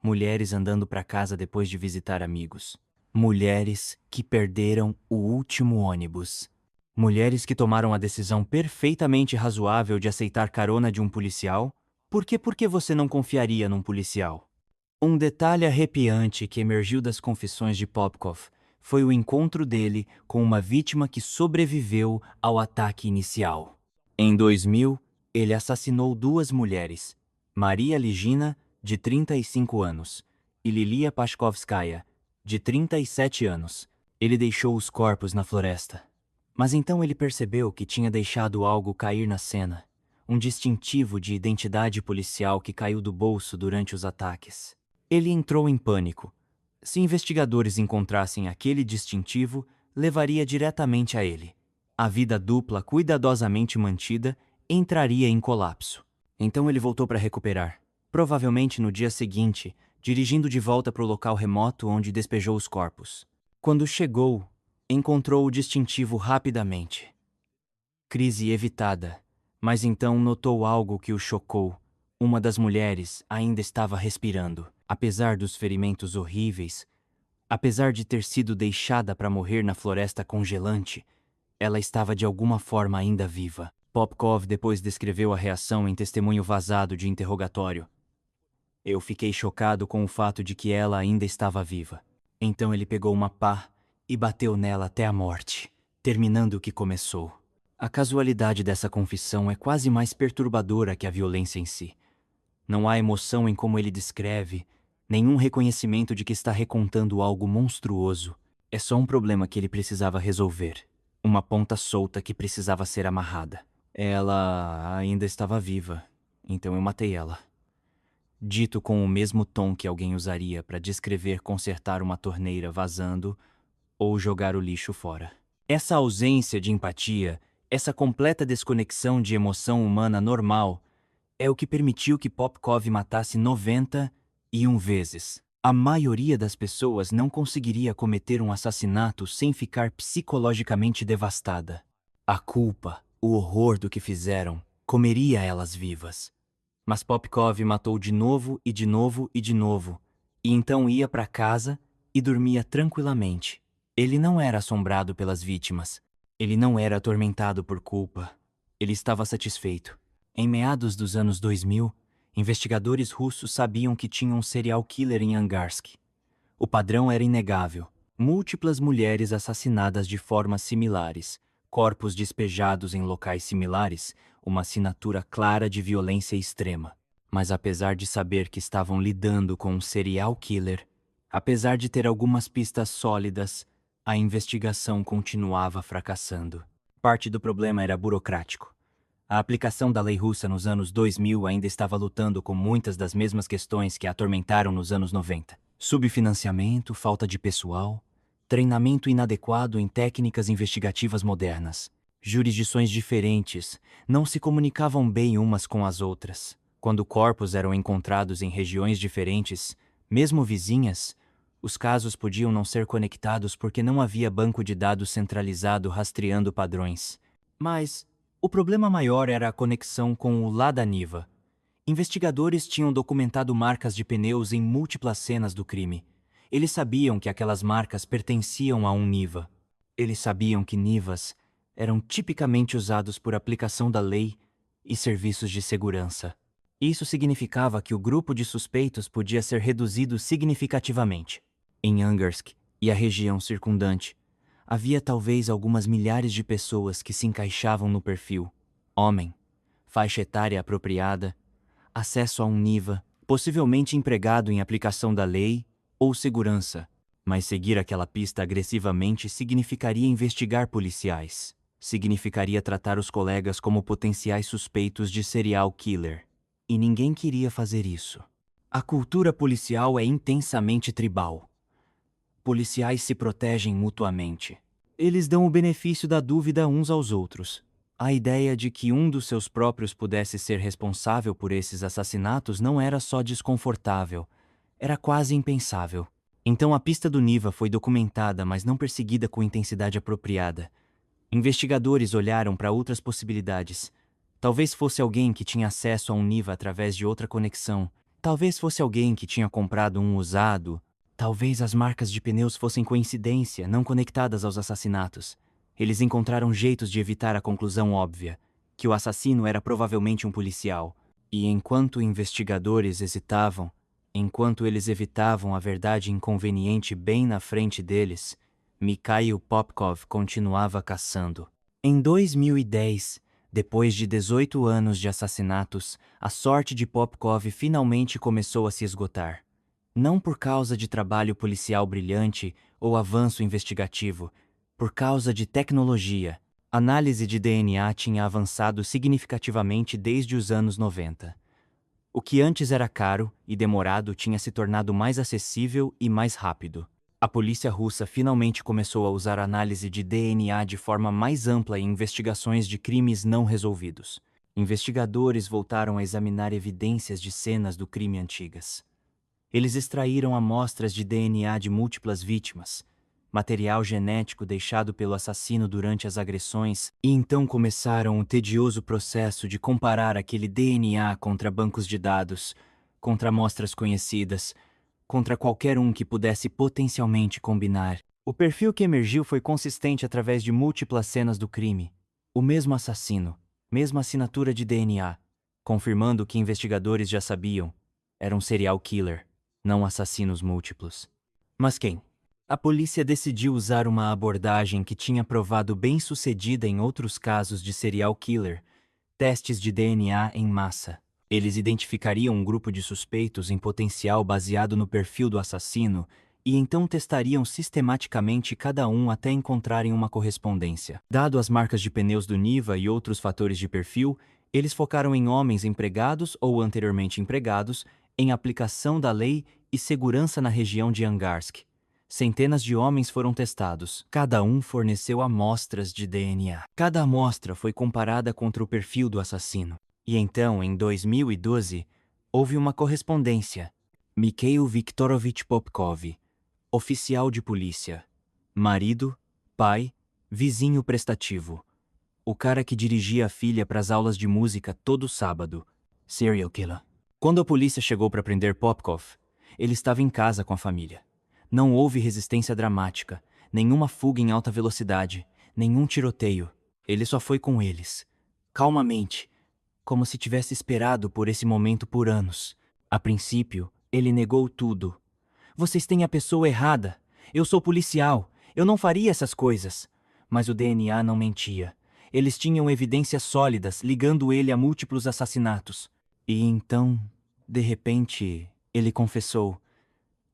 A: Mulheres andando para casa depois de visitar amigos. Mulheres que perderam o último ônibus. Mulheres que tomaram a decisão perfeitamente razoável de aceitar carona de um policial. Por que você não confiaria num policial? Um detalhe arrepiante que emergiu das confissões de Popkov foi o encontro dele com uma vítima que sobreviveu ao ataque inicial. Em 2000, ele assassinou duas mulheres, Maria Ligina, de 35 anos, e Lilia Pashkovskaya, de 37 anos. Ele deixou os corpos na floresta. Mas então ele percebeu que tinha deixado algo cair na cena, um distintivo de identidade policial que caiu do bolso durante os ataques. Ele entrou em pânico. Se investigadores encontrassem aquele distintivo, levaria diretamente a ele. A vida dupla, cuidadosamente mantida, entraria em colapso. Então ele voltou para recuperar. Provavelmente no dia seguinte, dirigindo de volta para o local remoto onde despejou os corpos. Quando chegou, encontrou o distintivo rapidamente. Crise evitada, Mas então notou algo que o chocou. Uma das mulheres ainda estava respirando. Apesar dos ferimentos horríveis, apesar de ter sido deixada para morrer na floresta congelante, ela estava de alguma forma ainda viva. Popkov depois descreveu a reação em testemunho vazado de interrogatório. Eu fiquei chocado com o fato de que ela ainda estava viva. Então ele pegou uma pá e bateu nela até a morte, terminando o que começou. A casualidade dessa confissão é quase mais perturbadora que a violência em si. Não há emoção em como ele descreve, nenhum reconhecimento de que está recontando algo monstruoso. É só um problema que ele precisava resolver. Uma ponta solta que precisava ser amarrada. Ela ainda estava viva, então eu matei ela. Dito com o mesmo tom que alguém usaria para descrever consertar uma torneira vazando ou jogar o lixo fora. Essa ausência de empatia, essa completa desconexão de emoção humana normal, é o que permitiu que Popkov matasse 91 vezes. A maioria das pessoas não conseguiria cometer um assassinato sem ficar psicologicamente devastada. A culpa, o horror do que fizeram, comeria elas vivas. Mas Popkov matou de novo e de novo e de novo, e então ia para casa e dormia tranquilamente. Ele não era assombrado pelas vítimas. Ele não era atormentado por culpa. Ele estava satisfeito. Em meados dos anos 2000, investigadores russos sabiam que tinha um serial killer em Angarsk. O padrão era inegável. Múltiplas mulheres assassinadas de formas similares, corpos despejados em locais similares, uma assinatura clara de violência extrema. Mas apesar de saber que estavam lidando com um serial killer, apesar de ter algumas pistas sólidas, a investigação continuava fracassando. Parte do problema era burocrático. A aplicação da lei russa nos anos 2000 ainda estava lutando com muitas das mesmas questões que a atormentaram nos anos 90. Subfinanciamento, falta de pessoal, treinamento inadequado em técnicas investigativas modernas. Jurisdições diferentes não se comunicavam bem umas com as outras. Quando corpos eram encontrados em regiões diferentes, mesmo vizinhas, os casos podiam não ser conectados porque não havia banco de dados centralizado rastreando padrões. Mas o problema maior era a conexão com o Lada Niva. Investigadores tinham documentado marcas de pneus em múltiplas cenas do crime. Eles sabiam que aquelas marcas pertenciam a um Niva. Eles sabiam que Nivas eram tipicamente usados por aplicação da lei e serviços de segurança. Isso significava que o grupo de suspeitos podia ser reduzido significativamente. Em Angarsk e a região circundante, havia talvez algumas milhares de pessoas que se encaixavam no perfil: homem, faixa etária apropriada, acesso a um Niva, possivelmente empregado em aplicação da lei ou segurança. Mas seguir aquela pista agressivamente significaria investigar policiais. Significaria tratar os colegas como potenciais suspeitos de serial killer. E ninguém queria fazer isso. A cultura policial é intensamente tribal. Policiais se protegem mutuamente. Eles dão o benefício da dúvida uns aos outros. A ideia de que um dos seus próprios pudesse ser responsável por esses assassinatos não era só desconfortável, era quase impensável. Então a pista do Niva foi documentada, mas não perseguida com intensidade apropriada. Investigadores olharam para outras possibilidades. Talvez fosse alguém que tinha acesso a um Niva através de outra conexão. Talvez fosse alguém que tinha comprado um usado. Talvez as marcas de pneus fossem coincidência, não conectadas aos assassinatos. Eles encontraram jeitos de evitar a conclusão óbvia, que o assassino era provavelmente um policial. E enquanto investigadores hesitavam, enquanto eles evitavam a verdade inconveniente bem na frente deles, Mikhail Popkov continuava caçando. Em 2010, depois de 18 anos de assassinatos, a sorte de Popkov finalmente começou a se esgotar. Não por causa de trabalho policial brilhante ou avanço investigativo, por causa de tecnologia. A análise de DNA tinha avançado significativamente desde os anos 90. O que antes era caro e demorado tinha se tornado mais acessível e mais rápido. A polícia russa finalmente começou a usar a análise de DNA de forma mais ampla em investigações de crimes não resolvidos. Investigadores voltaram a examinar evidências de cenas do crime antigas. Eles extraíram amostras de DNA de múltiplas vítimas, material genético deixado pelo assassino durante as agressões, e então começaram o tedioso processo de comparar aquele DNA contra bancos de dados, contra amostras conhecidas, contra qualquer um que pudesse potencialmente combinar. O perfil que emergiu foi consistente através de múltiplas cenas do crime. O mesmo assassino, mesma assinatura de DNA, confirmando o que investigadores já sabiam. Era um serial killer, não assassinos múltiplos. Mas quem? A polícia decidiu usar uma abordagem que tinha provado bem-sucedida em outros casos de serial killer, testes de DNA em massa. Eles identificariam um grupo de suspeitos em potencial baseado no perfil do assassino e então testariam sistematicamente cada um até encontrarem uma correspondência. Dado as marcas de pneus do Niva e outros fatores de perfil, eles focaram em homens empregados ou anteriormente empregados, em aplicação da lei e segurança na região de Angarsk. Centenas de homens foram testados. Cada um forneceu amostras de DNA. Cada amostra foi comparada contra o perfil do assassino. E então, em 2012, houve uma correspondência. Mikhail Viktorovich Popkov, oficial de polícia, marido, pai, vizinho prestativo. O cara que dirigia a filha para as aulas de música todo sábado. Serial killer. Quando a polícia chegou para prender Popkov, ele estava em casa com a família. Não houve resistência dramática, nenhuma fuga em alta velocidade, nenhum tiroteio. Ele só foi com eles, calmamente, como se tivesse esperado por esse momento por anos. A princípio, ele negou tudo. Vocês têm a pessoa errada. Eu sou policial. Eu não faria essas coisas. Mas o DNA não mentia. Eles tinham evidências sólidas ligando ele a múltiplos assassinatos. E então, de repente, ele confessou.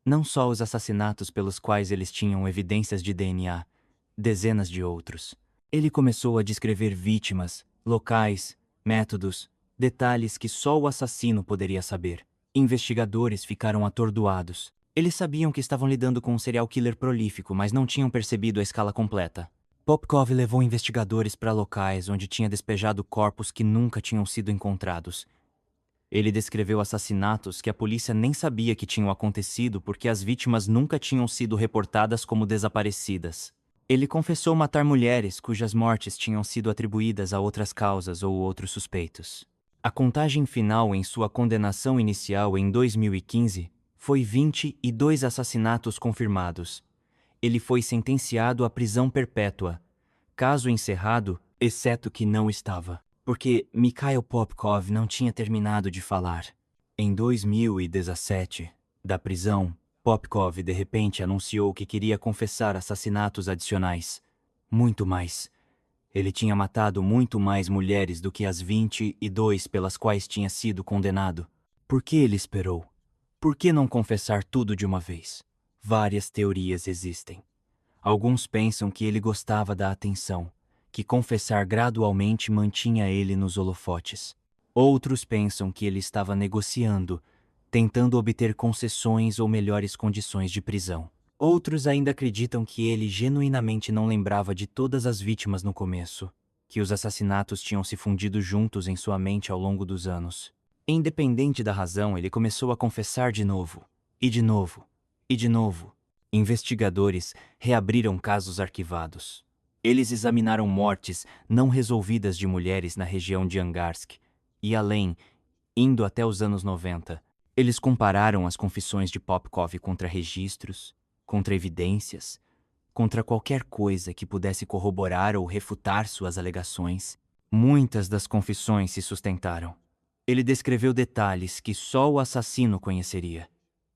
A: Não só os assassinatos pelos quais eles tinham evidências de DNA, dezenas de outros. Ele começou a descrever vítimas, locais, métodos, detalhes que só o assassino poderia saber. Investigadores ficaram atordoados. Eles sabiam que estavam lidando com um serial killer prolífico, mas não tinham percebido a escala completa. Popkov levou investigadores para locais onde tinha despejado corpos que nunca tinham sido encontrados. Ele descreveu assassinatos que a polícia nem sabia que tinham acontecido porque as vítimas nunca tinham sido reportadas como desaparecidas. Ele confessou matar mulheres cujas mortes tinham sido atribuídas a outras causas ou outros suspeitos. A contagem final em sua condenação inicial em 2015 foi 22 assassinatos confirmados. Ele foi sentenciado à prisão perpétua, caso encerrado, exceto que não estava, porque Mikhail Popkov não tinha terminado de falar. Em 2017, da prisão, Popkov de repente anunciou que queria confessar assassinatos adicionais. Muito mais. Ele tinha matado muito mais mulheres do que as 22 pelas quais tinha sido condenado. Por que ele esperou? Por que não confessar tudo de uma vez? Várias teorias existem. Alguns pensam que ele gostava da atenção, que confessar gradualmente mantinha ele nos holofotes. Outros pensam que ele estava negociando, tentando obter concessões ou melhores condições de prisão. Outros ainda acreditam que ele genuinamente não lembrava de todas as vítimas no começo, que os assassinatos tinham se fundido juntos em sua mente ao longo dos anos. Independente da razão, ele começou a confessar de novo, e de novo, e de novo. Investigadores reabriram casos arquivados. Eles examinaram mortes não resolvidas de mulheres na região de Angarsk, e além, indo até os anos 90. Eles compararam as confissões de Popkov contra registros, contra evidências, contra qualquer coisa que pudesse corroborar ou refutar suas alegações. Muitas das confissões se sustentaram. Ele descreveu detalhes que só o assassino conheceria.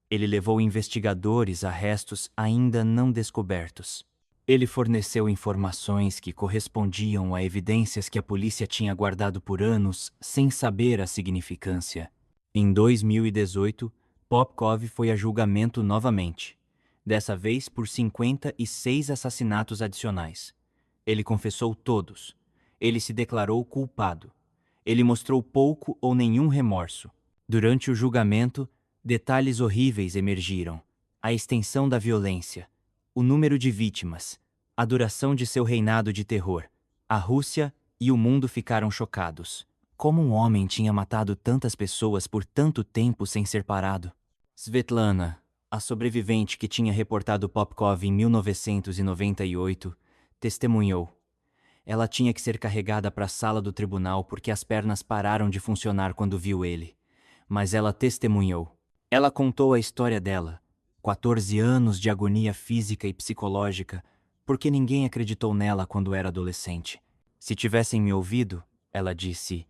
A: Ele levou investigadores a restos ainda não descobertos. Ele forneceu informações que correspondiam a evidências que a polícia tinha guardado por anos sem saber a significância. Em 2018, Popkov foi a julgamento novamente, dessa vez por 56 assassinatos adicionais. Ele confessou todos. Ele se declarou culpado. Ele mostrou pouco ou nenhum remorso. Durante o julgamento, detalhes horríveis emergiram. A extensão da violência, o número de vítimas, a duração de seu reinado de terror. A Rússia e o mundo ficaram chocados. Como um homem tinha matado tantas pessoas por tanto tempo sem ser parado? Svetlana, A sobrevivente que tinha reportado Popkov em 1998 testemunhou. Ela tinha que ser carregada para a sala do tribunal porque as pernas pararam de funcionar quando viu ele. Mas ela testemunhou. Ela contou a história dela. 14 anos de agonia física e psicológica, porque ninguém acreditou nela quando era adolescente. Se tivessem me ouvido, ela disse,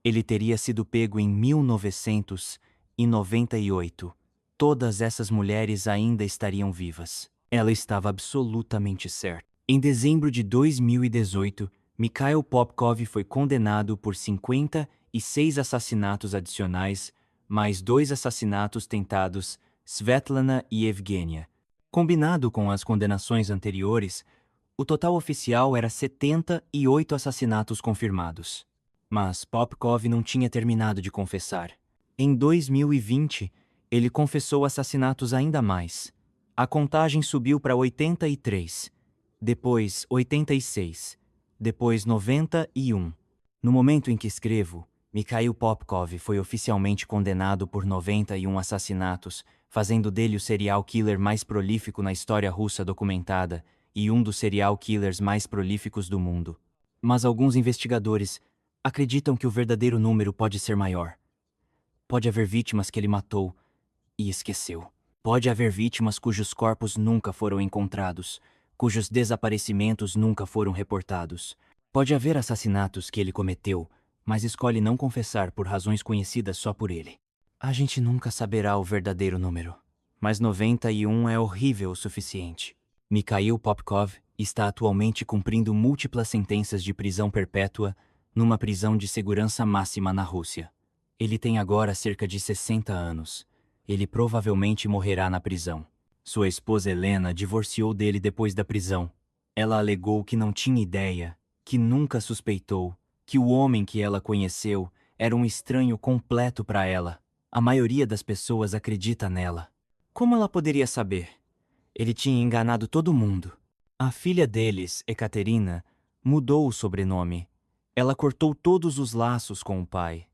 A: ele teria sido pego em 1998. Todas essas mulheres ainda estariam vivas. Ela estava absolutamente certa. Em dezembro de 2018, Mikhail Popkov foi condenado por 56 assassinatos adicionais, mais 2 assassinatos tentados, Svetlana e Evgenia. Combinado com as condenações anteriores, o total oficial era 78 assassinatos confirmados. Mas Popkov não tinha terminado de confessar. Em 2020, ele confessou assassinatos ainda mais. A contagem subiu para 83, depois 86, depois 91. No momento em que escrevo, Mikhail Popkov foi oficialmente condenado por 91 assassinatos, fazendo dele o serial killer mais prolífico na história russa documentada e um dos serial killers mais prolíficos do mundo. Mas alguns investigadores acreditam que o verdadeiro número pode ser maior. Pode haver vítimas que ele matou e esqueceu. Pode haver vítimas cujos corpos nunca foram encontrados, cujos desaparecimentos nunca foram reportados. Pode haver assassinatos que ele cometeu, mas escolhe não confessar por razões conhecidas só por ele. A gente nunca saberá o verdadeiro número, mas 91 é horrível o suficiente. Mikhail Popkov está atualmente cumprindo múltiplas sentenças de prisão perpétua numa prisão de segurança máxima na Rússia. Ele tem agora cerca de 60 anos. Ele provavelmente morrerá na prisão. Sua esposa Helena divorciou dele depois da prisão. Ela alegou que não tinha ideia, que nunca suspeitou, que o homem que ela conheceu era um estranho completo para ela. A maioria das pessoas acredita nela. Como ela poderia saber? Ele tinha enganado todo mundo. A filha deles, Ekaterina, mudou o sobrenome. Ela cortou todos os laços com o pai.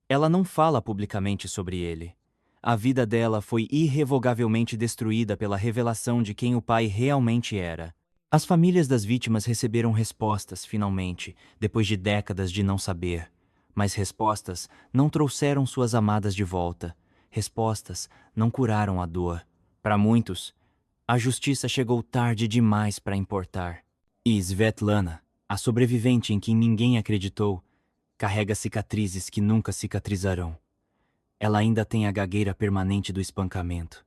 A: Ela não fala publicamente sobre ele. A vida dela foi irrevogavelmente destruída pela revelação de quem o pai realmente era. As famílias das vítimas receberam respostas, finalmente, depois de décadas de não saber. Mas respostas não trouxeram suas amadas de volta. Respostas não curaram a dor. Para muitos, a justiça chegou tarde demais para importar. E Svetlana, a sobrevivente em quem ninguém acreditou, carrega cicatrizes que nunca cicatrizarão. Ela ainda tem a gagueira permanente do espancamento.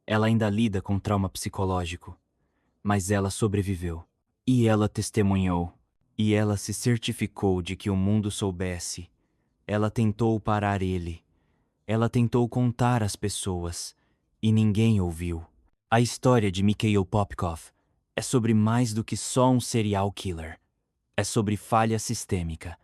A: Ela ainda lida com trauma psicológico. Mas ela sobreviveu. E ela testemunhou. E ela se certificou de que o mundo soubesse. Ela tentou parar ele. Ela tentou contar às pessoas. E ninguém ouviu. A história de Mikhail Popkov é sobre mais do que só um serial killer. É sobre falha sistêmica.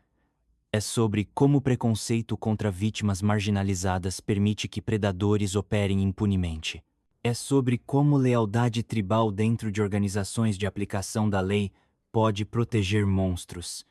A: É sobre como o preconceito contra vítimas marginalizadas permite que predadores operem impunemente. É sobre como lealdade tribal dentro de organizações de aplicação da lei pode proteger monstros.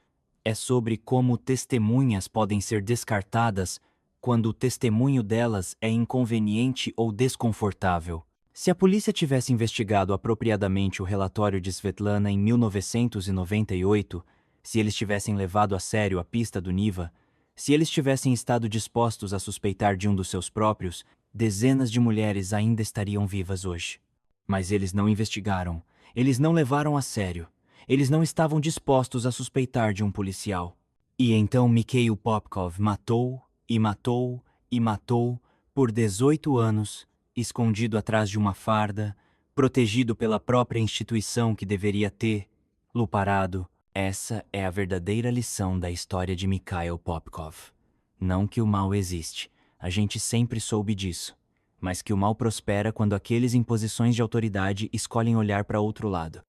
A: É sobre como testemunhas podem ser descartadas quando o testemunho delas é inconveniente ou desconfortável. Se a polícia tivesse investigado apropriadamente o relatório de Svetlana em 1998, se eles tivessem levado a sério a pista do Niva, se eles tivessem estado dispostos a suspeitar de um dos seus próprios, dezenas de mulheres ainda estariam vivas hoje. Mas eles não investigaram, eles não levaram a sério, eles não estavam dispostos a suspeitar de um policial. E então Mikhail Popkov matou, e matou, e matou, por 18 anos, escondido atrás de uma farda, protegido pela própria instituição que deveria ter-lo parado. Essa é a verdadeira lição da história de Mikhail Popkov. Não que o mal existe, a gente sempre soube disso, mas que o mal prospera quando aqueles em posições de autoridade escolhem olhar para outro lado.